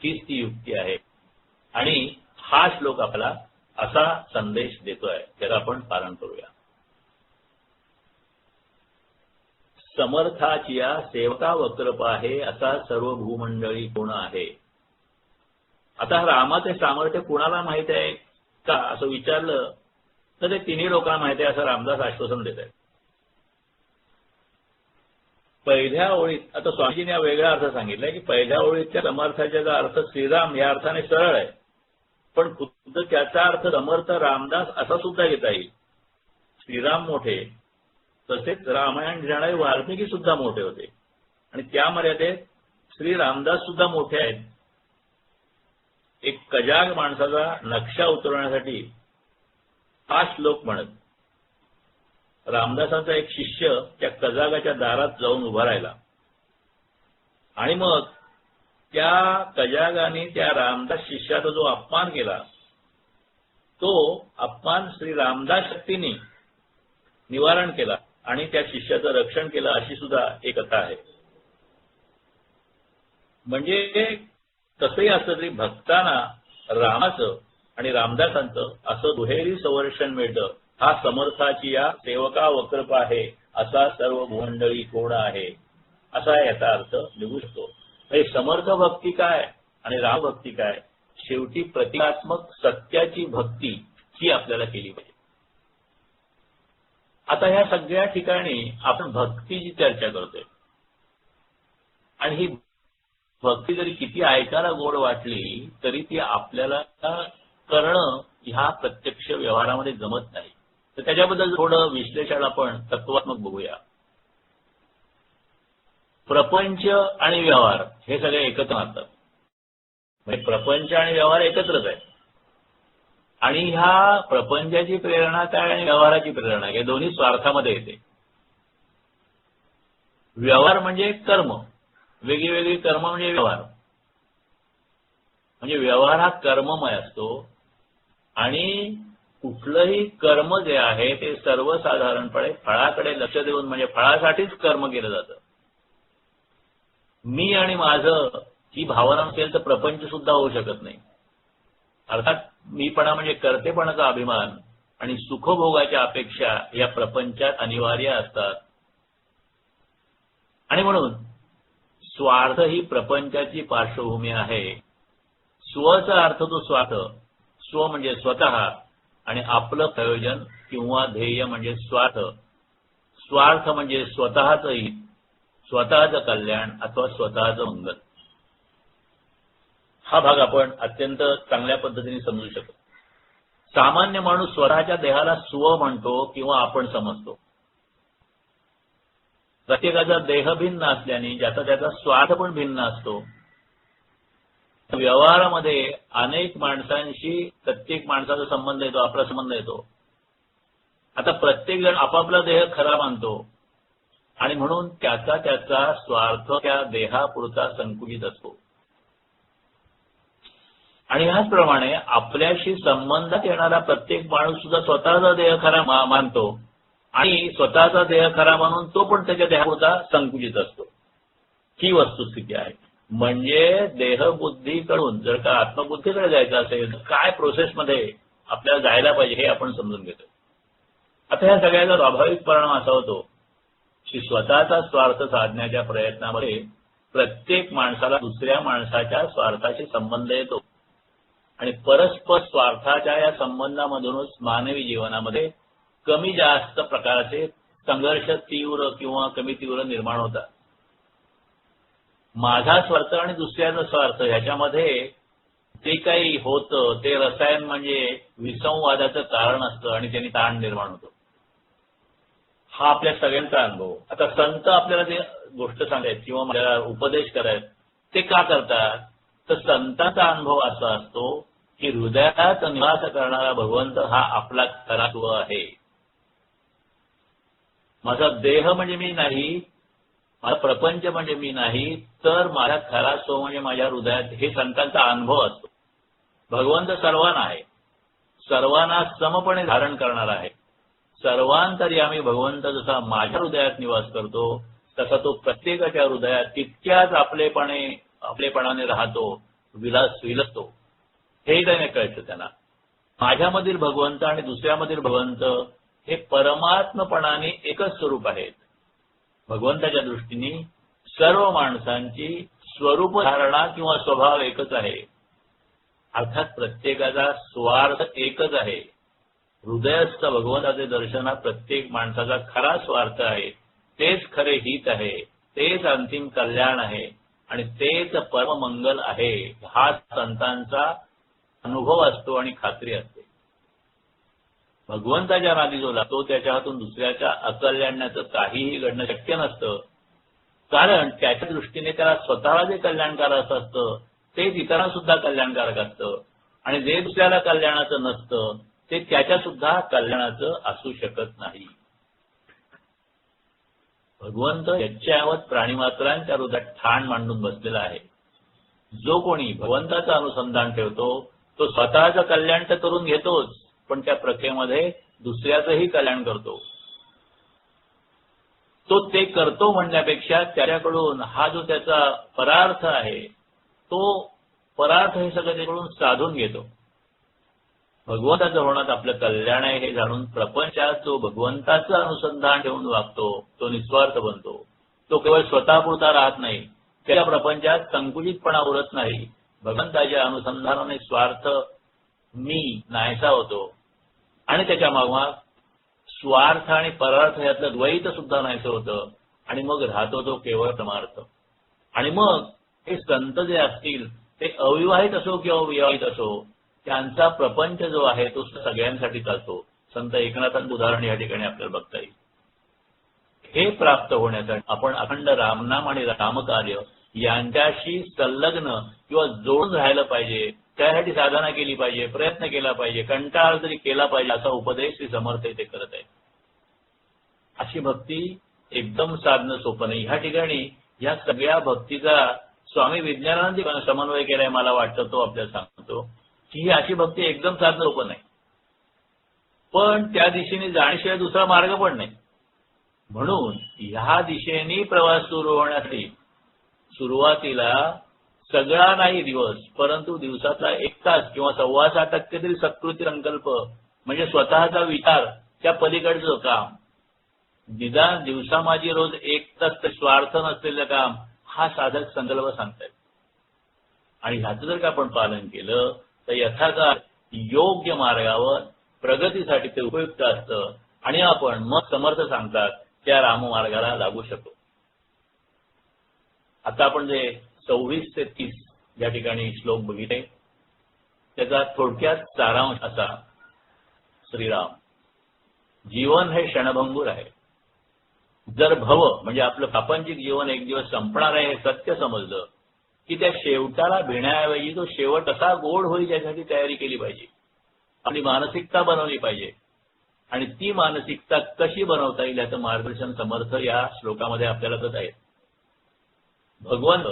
हीच ती युक्ती आहे. आणि हा श्लोक आपल्याला असा संदेश देतोय, त्याला आपण पालन करूया. समर्थाचिया सेवका वक्रप आहे, असा सर्व भूमंडळी कोण आहे. आता रामाचे सामर्थ्य कुणाला माहित आहे का असं विचारलं तर ते तिन्ही लोकांना माहिती आहे असं रामदास आश्वासन देत आहेत. पहिल्या ओळीत आता स्वामीजींनी हा वेगळा अर्थ सांगितलाय की पहिल्या ओळीतल्या समर्थाचा अर्थ श्रीराम या अर्थाने सरळ आहे, पण खुद्द त्याचा अर्थ समर्थ रामदास असा सुद्धा घेता येईल. श्रीराम मोठे, तसेच रामायण लिहिणारे वाल्मिकी सुद्धा मोठे होते आणि त्या मर्यादेत श्री रामदास सुद्धा मोठे आहेत. एक कजाग माणसाचा नक्षा उतरवण्यासाठी हा श्लोक म्हणत रामदासांचा एक शिष्य त्या कजागाच्या दारात जाऊन उभा राहिला आणि मग त्या कजागाने त्या रामदास शिष्याचा जो अपमान केला तो अपमान श्री रामदास शक्तीने निवारण केला आणि त्या शिष्याचं रक्षण केलं, अशी सुद्धा एक कथा आहे. म्हणजे तसंही असलं तरी भक्तांना रामाचं आणि रामदासांचं असं दुहेरी संरक्षण मिळतं. हा समर्थाची या सेवका वक्रप आहे, असा सर्व भूमंडळी कोण आहे, असा याचा अर्थ निघू शकतो. म्हणजे समर्थ भक्ती काय आणि रामभक्ती काय, शेवटी प्रतिकात्मक सत्याची भक्ती ही आपल्याला केली पाहिजे. आता ह्या सगळ्या ठिकाणी आपण भक्तीची चर्चा करतोय आणि ही भक्ती जरी किती ऐकायला गोड वाटली तरी ती आपल्याला करणं ह्या प्रत्यक्ष व्यवहारामध्ये जमत नाही. तर त्याच्याबद्दल थोडं विश्लेषण आपण तत्वात्मक बघूया. प्रपंच आणि व्यवहार हे सगळे एकत्र असतात. म्हणजे प्रपंच आणि व्यवहार एकत्रच आहे आणि ह्या प्रपंचाची प्रेरणा काय आणि व्यवहाराची प्रेरणा हे दोन्ही स्वार्थामध्ये येते. व्यवहार म्हणजे कर्म, वेगळी कर्म म्हणजे व्यवहार. म्हणजे व्यवहार हा कर्ममय असतो आणि कुठलंही कर्म जे आहे ते सर्वसाधारणपणे फळाकडे लक्ष देऊन म्हणजे फळासाठीच कर्म केलं जातं. मी आणि माझं ही भावना नसेल तर प्रपंच सुद्धा होऊ शकत नाही. अर्थात मीपणा म्हणजे कर्तेपणाचा अभिमान आणि सुखभोगाच्या अपेक्षा या प्रपंचात अनिवार्य असतात आणि म्हणून स्वार्थ ही प्रपंचाची पार्श्वभूमी आहे. स्वचा अर्थ तो स्वार्थ, स्व म्हणजे स्वतः आणि आपलं प्रयोजन किंवा ध्येय म्हणजे स्वार्थ. स्वार्थ म्हणजे स्वतःचं हित, स्वतःचं कल्याण अथवा स्वतःचं मंगल. हा भाग आपण अत्यंत चांगल्या पद्धतीने समजू शकतो. सामान्य माणूस स्वतःच्या देहाला स्व म्हणतो किंवा आपण समजतो. प्रत्येकाचा देह भिन्न असल्याने ज्याचा त्याचा स्वार्थ पण भिन्न असतो. व्यवहारामध्ये अनेक माणसांशी प्रत्येक माणसाचा संबंध येतो, आपला संबंध येतो. आता प्रत्येक जण आपापला देह खरा मानतो आणि म्हणून त्याचा त्याचा स्वार्थ त्या देहापुरता संकुचित असतो. आणि ह्याचप्रमाणे आपल्याशी संबंधात येणारा प्रत्येक माणूस सुद्धा स्वतःचा देह खरा मानतो आणि स्वतःचा देह खरा मानून तो पण त्याच्या देहापुरता संकुचित असतो. ही वस्तुस्थिती आहे. म्हणजे देहबुद्धीकडून जर का आत्मबुद्धीकडे जायचं असेल तर काय प्रोसेसमध्ये आपल्याला जायला पाहिजे हे आपण समजून घेतो. आता ह्या सगळ्याचा स्वाभाविक परिणाम असा होतो की स्वतःचा स्वार्थ साधण्याच्या प्रयत्नामध्ये प्रत्येक माणसाला दुसऱ्या माणसाच्या स्वार्थाशी संबंध येतो आणि परस्पर स्वार्थाच्या या संबंधामधूनच मानवी जीवनामध्ये कमी जास्त प्रकारचे संघर्ष तीव्र किंवा कमी तीव्र निर्माण होतात. माझा स्वार्थ आणि दुसऱ्याचा स्वार्थ ह्याच्यामध्ये जे काही होतं ते रसायन म्हणजे विसंवादाचं कारण असतं आणि त्यांनी ताण निर्माण होतो. हा आपल्या सगळ्यांचा अनुभव. आता संत आपल्याला ते गोष्ट सांगायत किंवा आपल्याला उपदेश करायत ते का करतात तर संतांचा अनुभव असा असतो की हृदयात निवास करणारा भगवंत हा आपला खरा स्व आहे. माझा देह म्हणजे मी नाही, माझा प्रपंच म्हणजे मी नाही, तर माझा खरा स्व म्हणजे माझ्या हृदयात, हे संतांचा अनुभव असतो. भगवंत सर्वांना आहे, सर्वांना समपणे धारण करणारा आहे. सर्वांतर्यामी भगवंत जसा माझ्या हृदयात निवास करतो तसा तो प्रत्येकाच्या हृदयात तितक्याच आपलेपणाने राहतो, विलसतो. हे त्याने कळतं त्यांना. माझ्यामधील भगवंत आणि दुसऱ्यामधील भगवंत हे परमात्मपणाने एकच स्वरूप आहेत. भगवंताच्या दृष्टीने सर्व माणसांची स्वरूप धारणा किंवा स्वभाव एकच आहे. अर्थात प्रत्येकाचा स्वार्थ एकच आहे. हृदयस्थ भगवंताचे दर्शन हा प्रत्येक माणसाचा खरा स्वार्थ आहे. तेच खरे हित आहे, तेच अंतिम कल्याण आहे आणि तेच परममंगल आहे, हा संतांचा अनुभव असतो आणि खात्री असते. भगवंताच्या नादी जो लागतो त्याच्या हातून दुसऱ्याच्या अकल्याणाचं काहीही घडणं शक्य नसतं. कारण त्याच्या दृष्टीने त्याला स्वतःला जे कल्याणकारक असतं तेच इतरांना सुद्धा कल्याणकारक असतं आणि जे दुसऱ्याला कल्याणाचं नसतं ते त्याच्या सुद्धा कल्याणाचं असू शकत नाही. भगवंत यच्चयावत प्राणीमात्रांच्या हृदयात ठाण मांडून बसलेला आहे. जो कोणी भगवंताचं अनुसंधान ठेवतो तो स्वतःचं कल्याण तर करून घेतोच, पण त्या प्रक्रियेमध्ये दुसऱ्याचंही कल्याण करतो. तो ते करतो म्हणण्यापेक्षा त्याच्याकडून हा जो त्याचा परार्थ आहे तो परार्थ हे सगळं त्याच्याकडून साधून घेतो. भगवंताचं होण्यात आपलं कल्याण आहे हे जाणून प्रपंचात जो भगवंताचं अनुसंधान ठेवून वागतो तो निस्वार्थ बनतो. तो केवळ स्वतःपुरता राहत नाही, त्या प्रपंचात संकुचितपणा उरत नाही. भगवंताच्या अनुसंधानाने स्वार्थ मी नाहीसा होतो आणि त्याच्या मागोमाग स्वार्थ आणि परार्थ यातलं द्वैत सुद्धा नाहीसं होतं आणि मग राहतो तो केवळ परमार्थ. आणि मग हे संत जे असतील ते अविवाहित असो किंवा विवाहित असो त्यांचा प्रपंच जो आहे तो सगळ्यांसाठी चालतो. संत एकनाथांचं उदाहरण या ठिकाणी आपल्याला बघता येईल. हे प्राप्त होण्यासाठी आपण अखंड रामनाम आणि रामकार्य यांच्याशी संलग्न किंवा जोडून राहायला पाहिजे. त्यासाठी साधना केली पाहिजे, प्रयत्न केला पाहिजे, कंटाळा तरी केला पाहिजे असा उपदेश श्री समर्थ इथे करत आहे. अशी भक्ती एकदम साधणं सोपं नाही. ह्या ठिकाणी ह्या सगळ्या भक्तीचा स्वामी विज्ञानाने समन्वय केलाय मला वाटतं, तो आपल्याला सांगतो की ही अशी भक्ती एकदम साधणं सोपं नाही, पण त्या दिशेने जाण्याशिवाय दुसरा मार्ग पण नाही. म्हणून ह्या दिशेने प्रवास सुरू होण्यासाठी सुरुवातीला सगळा नाही दिवस, परंतु दिवसातला 1 तास किंवा 6.25% तरी सत्कृती संकल्प म्हणजे स्वतःचा विचार त्या पलीकडचं काम, निदान दिवसा माझी रोज 1 तास स्वार्थ नसलेलं काम हा साधक संकल्प सांगतायत. आणि ह्याचं जर का आपण पालन केलं तर यथाकाळ योग्य मार्गावर प्रगतीसाठी ते उपयुक्त असतं आणि आपण मग समर्थ सांगतात त्या राममार्गाला लागू शकतो. आता आपण जे 26 ते 30 या ठिकाणी श्लोक बघितले त्याचा थोडक्यात सारांश असा. श्रीराम, जीवन हे क्षणभंगूर आहे. जर भव म्हणजे आपलं प्रापंचिक जीवन एक दिवस संपणार आहे हे सत्य समजलं की त्या शेवटाला भिण्याऐवजी तो शेवट असा गोड होईल यासाठी तयारी केली पाहिजे. आपली मानसिकता बनवली पाहिजे आणि ती मानसिकता कशी बनवता येईल याचं मार्गदर्शन समर्थ या श्लोकामध्ये आपल्याला करत आहेत. भगवंत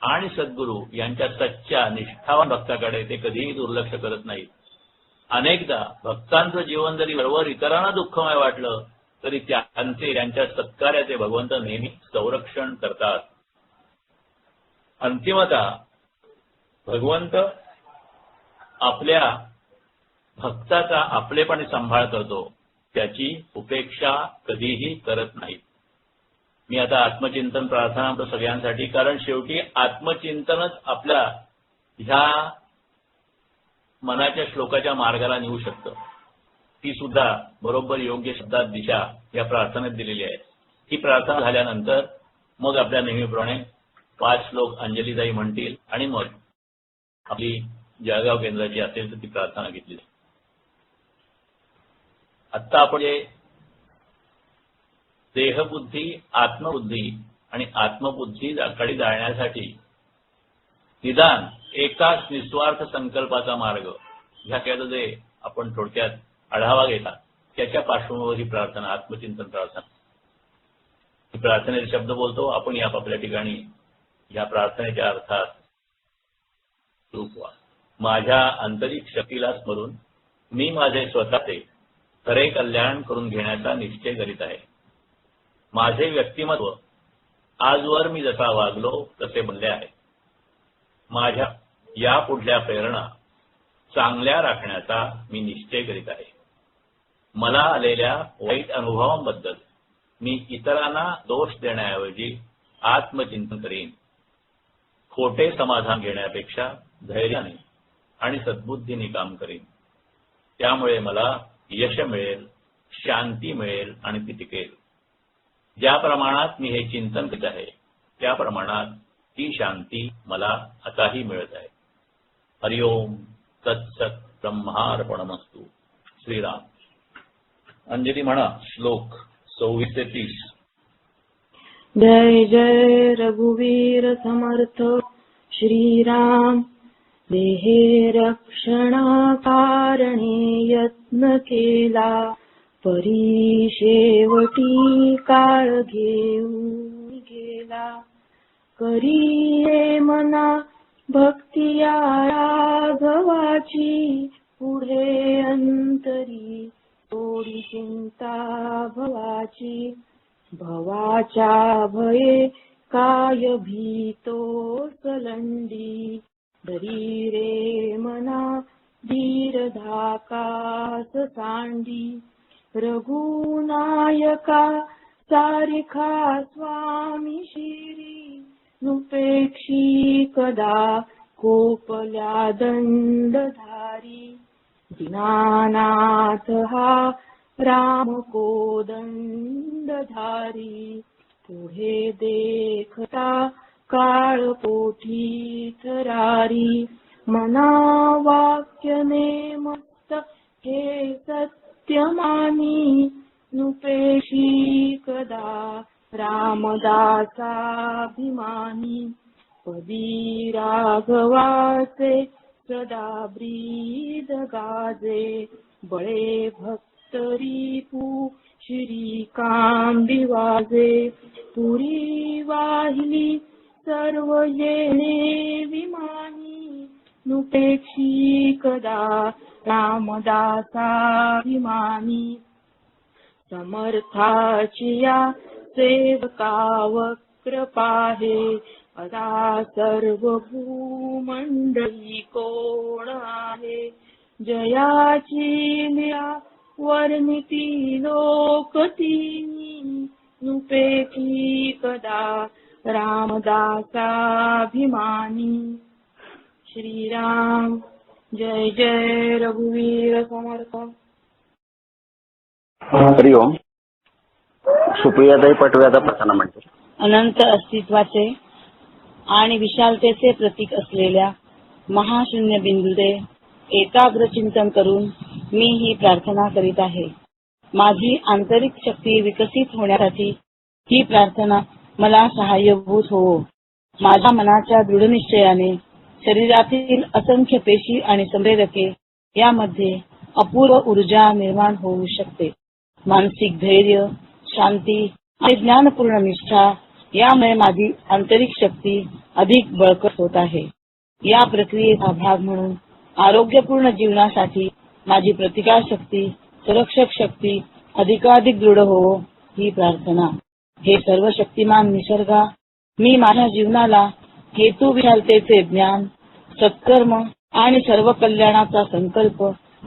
आणि सद्गुरू यांच्या सच्च्या निष्ठावान भक्ताकडे ते कधीही दुर्लक्ष करत नाहीत. अनेकदा भक्तांचं जीवन जरी बरोबर इतरांना दुःखमय वाटलं तरी त्यांच्या सत्कार्याचे भगवंत नेहमी संरक्षण करतात. अंतिमतः भगवंत आपल्या भक्ताचा आपलेपणे सांभाळ करतो, त्याची उपेक्षा कधीही करत नाही. मी आता आत्मचिंतन प्रार्थना करतो सगळ्यांसाठी, कारण शेवटी आत्मचिंतनच आपल्या ह्या मनाच्या श्लोकाच्या मार्गाला नेऊ शकतं. ती सुद्धा बरोबर योग्य शब्दात दिशा या प्रार्थनेत दिलेली आहे. ही प्रार्थना झाल्यानंतर मग आपल्या नेहमीप्रमाणे 5 श्लोक अंजलीताई म्हणतील आणि मग आपली जळगाव केंद्राची असेल तर ती प्रार्थना घेतली जाईल. आत्ता आपण जे देहबुद्धी, आत्मबुद्धी आणि आत्मबुद्धी जाळण्यासाठी निदान एकाच निस्वार्थ संकल्पाचा मार्ग ह्या केलं जे आपण थोडक्यात आढावा घेतला त्याच्या पार्श्वभूमीवर ही प्रार्थना, आत्मचिंतन प्रार्थना. ही प्रार्थनेचे शब्द बोलतो आपण आपापल्या ठिकाणी या प्रार्थनेच्या अर्थात रूपवा. माझ्या आंतरिक शक्तीला स्मरून मी माझे स्वतःचे खरे कल्याण करून घेण्याचा निश्चय करीत आहे. माझे व्यक्तिमत्व आजवर मी जसा वागलो तसे बनले आहे. माझ्या या पुढल्या प्रेरणा चांगल्या राखण्याचा मी निश्चय करीत आहे. मला आलेल्या वाईट अनुभवांबद्दल मी इतरांना दोष देण्याऐवजी आत्मचिंतन करीन. खोटे समाधान घेण्यापेक्षा धैर्याने आणि सद्बुद्धीने काम करीन. त्यामुळे मला यश मिळेल, शांती मिळेल आणि ती टिकेल. ज्या प्रमाणात मी हे चिंतन करीत आहे त्या प्रमाणात ती शांती मला आताही मिळत आहे. हरिओम तत्सत ब्रह्मार्पणमस्तु. श्रीराम. अंजली म्हणा श्लोक 26 ते 30. जय जय रघुवीर समर्थ श्रीराम. देहे रक्षणाकारणे यत्न केला, परी शेवटी काळ घेऊन गेला. करी मना भक्ती या राघवाची, पुढे अंतरी थोडी चिंता भवाची. भवाच्या भये काय भीतो सलंडी, धरी रे मना धीर धाकास सांडी. रघुनायका सारिखा स्वामी शिरी, नुपेक्षी कदा कोपल्या दंडधारी. दीनानाथ हा राम कोदंडधारी, पुढे देखता काळ पोटी थरारी. मना वाक्यने मस्त हे सत्य मानी, नुपेशी कदा रामदासाभिमानी. पदी राघवाचे सदा ब्रीद गाजे, बळे भक्तरी पू श्री कांबी वाजे. पुरी वाहिली सर्व येणे विमानी, नुपेक्षी कदा रामदासाभिमानी. समर्थाची या सेवकावर कृपा आहे, अदा सर्व भूमंडळी कोण आहे. जयाची लीला वर्णिती लोकतीनी, नुपेक्षी कदा रामदासाभिमानी. श्रीराम. जय जय रघुवीर समर्थ. हरिओम. सुप्रियाताई पटवे आता प्रार्थना म्हणते. अनंत अस्तित्वाचे आणि विशालतेचे प्रतीक असलेल्या महाशून्य बिंदूचे एकाग्र चिंतन करून मी ही प्रार्थना करीत आहे. माझी आंतरिक शक्ती विकसित होण्यासाठी ही प्रार्थना मला सहाय्यभूत हो. माझ्या मनाच्या दृढ निश्चयाने शरीरातील असंख्य पेशी आणि संवेदके यामध्ये अपूर्व ऊर्जा निर्माण होऊ शकते. मानसिक धैर्य, शांती आणि ज्ञानपूर्ण निष्ठा यामुळे माझी आंतरिक शक्ती अधिक बळकट होत आहे. या प्रक्रियेचा भाग म्हणून आरोग्यपूर्ण जीवनासाठी माझी प्रतिकारशक्ती, सुरक्षक शक्ती अधिकाधिक दृढ हो ही प्रार्थना. हे सर्व शक्तिमान निसर्गा, मी माझ्या जीवनाला हेतू विशालतेचे ज्ञान, सत्कर्म आणि सर्व कल्याणाचा संकल्प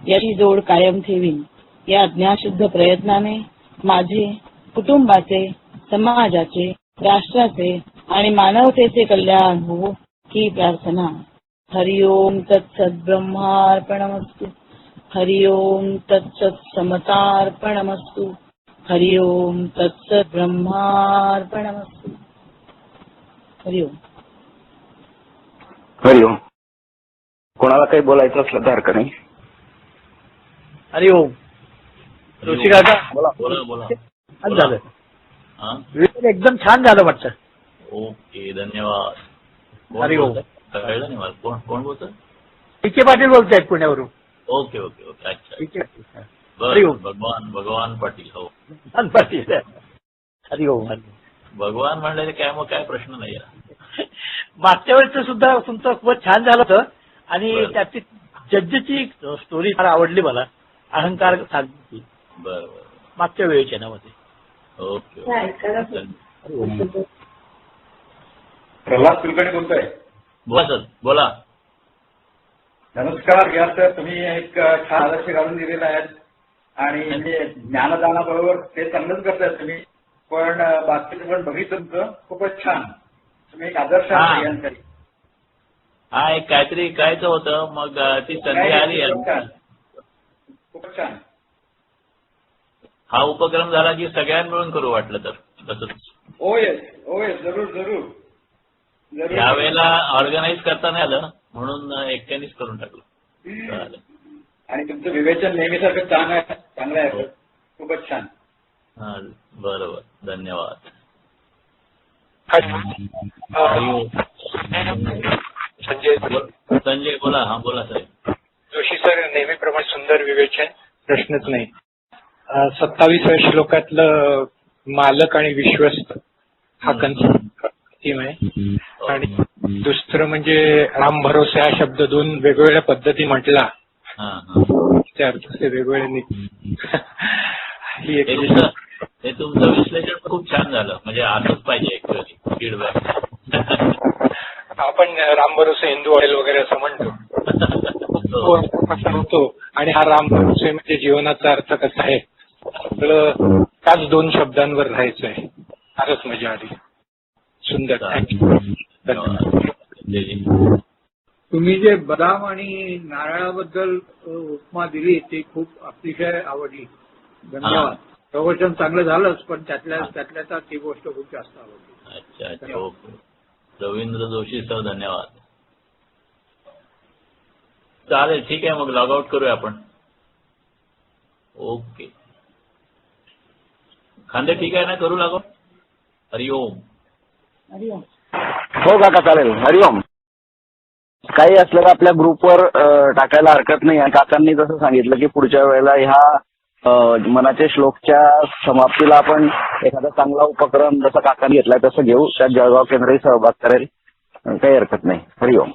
याची जोड कायम ठेवीन. या ज्ञानशुद्ध प्रयत्नाने माझे, कुटुंबाचे, समाजाचे, राष्ट्राचे आणि मानवतेचे कल्याण हो ही प्रार्थना. हरिओम तत्सत ब्रह्मार्पणमस्तु. हरिओम तत्सत समतार्पणमस्तु. हरिओम तत्सत ब्रह्मार्पणमस्तु. हरिओम. हरिओम. कोणाला काही बोलायचं असलं तर हरकत नाही. हरिओम. जोशी काका बोला बोला. छान झालं. हा? एकदम छान झालं वाटतं. ओके, धन्यवाद. कोण हरिओम. बोलतंय? कळलं नाही मला. कोण बोलतोय? विखे पाटील बोलतायत पुण्यावरून. Okay okay okay. अच्छा. विखे पाटील. बरं, हरिओम. भगवान पाटील. हो, पाटील. हरिओम. भगवान म्हणलेले काय मग काय प्रश्न नाही आहे. मागच्या वेळेचं सुद्धा तुमचं खूपच छान झालं होतं आणि बरं. त्याची जड्जची स्टोरी फार आवडली मला. अहंकार सांगितली बरं बरं. मागच्या वेळेच्या नावामध्ये. ओके प्रल्हाद कुलकर्णी बोलतोय. बोला सर, बोला. नमस्कार. या सर, तुम्ही एक छान आदर्श घालून दिलेला आहे आणि म्हणजे ज्ञानदानाबरोबर ते चांगलंच करताय तुम्ही, पण बाकीचं पण बघितलं तुमचं खूपच छान. तुम्ही एक आदर्श आहात सगळ्यांसाठी. हा एक काहीतरी करायचं होतं, मग ती संधी आली खूपच छान. खूपच छान. हा उपक्रम झाला की सगळ्यांना मिळून करू वाटलं तर तसंच. ओ येस जरूर जरूर जरूर. यावेळेला ऑर्गनाईज करता नाही आलं म्हणून एकट्यानेच करून टाकलं. चालेल. आणि तुमचं विवेचन नेहमीसारखं चांगलं आहे. खूपच छान. हा बरोबर. धन्यवाद. संजय बोला. हा बोला साहेब. जोशी सर, नेहमीप्रमाणे सुंदर विवेचन, प्रश्नच नाही. 27व्या श्लोकातलं मालक आणि विश्वस्त हा कन्सेप्ट थीम आहे. आणि दुसरं म्हणजे राम भरोसे हा शब्द दोन वेगवेगळ्या पद्धती म्हटला, ते अर्थ ते वेगवेगळे ही एक हे तुमचं विश्लेषण खूप छान झालं. म्हणजे असंच पाहिजे ऍक्च्युअली फीडबॅक. आपण राम भरोसे हिंदू ऑइल वगैरे असं म्हणतो. होतो. आणि हा राम भरोसे म्हणजे जीवनाचा अर्थ कसा आहे, सगळं त्याच दोन शब्दांवर राहायचं आहे. फारच मजा आली. सुंदर. धन्यवाद. तुम्ही जे बदाम आणि नारळाबद्दल उपमा दिली ती खूप अतिशय आवडली. धन्यवाद. प्रवचन चांगलं झालंच, पण त्यातल्या ती गोष्ट खूप जास्त आवडली. अच्छा. ओके. रवींद्र जोशी सर, धन्यवाद. चालेल, ठीक आहे. मग लॉग आउट करूया आपण. ओके. खांदे ठीक आहे ना, करू लॉग आउट. हरिओम. हरिओम. हो काका, चालेल. हरिओम. काही असलं तर आपल्या ग्रुपवर टाकायला हरकत नाही. आणि काकांनी जसं सांगितलं की पुढच्या वेळेला ह्या मनाचे श्लोकच्या समाप्तीला आपण एखादा चांगला उपक्रम जसा काकांनी घेतलाय तसं घेऊ. त्यात जळगाव केंद्रही सहभाग करेल. काही हरकत नाही. हरिओम.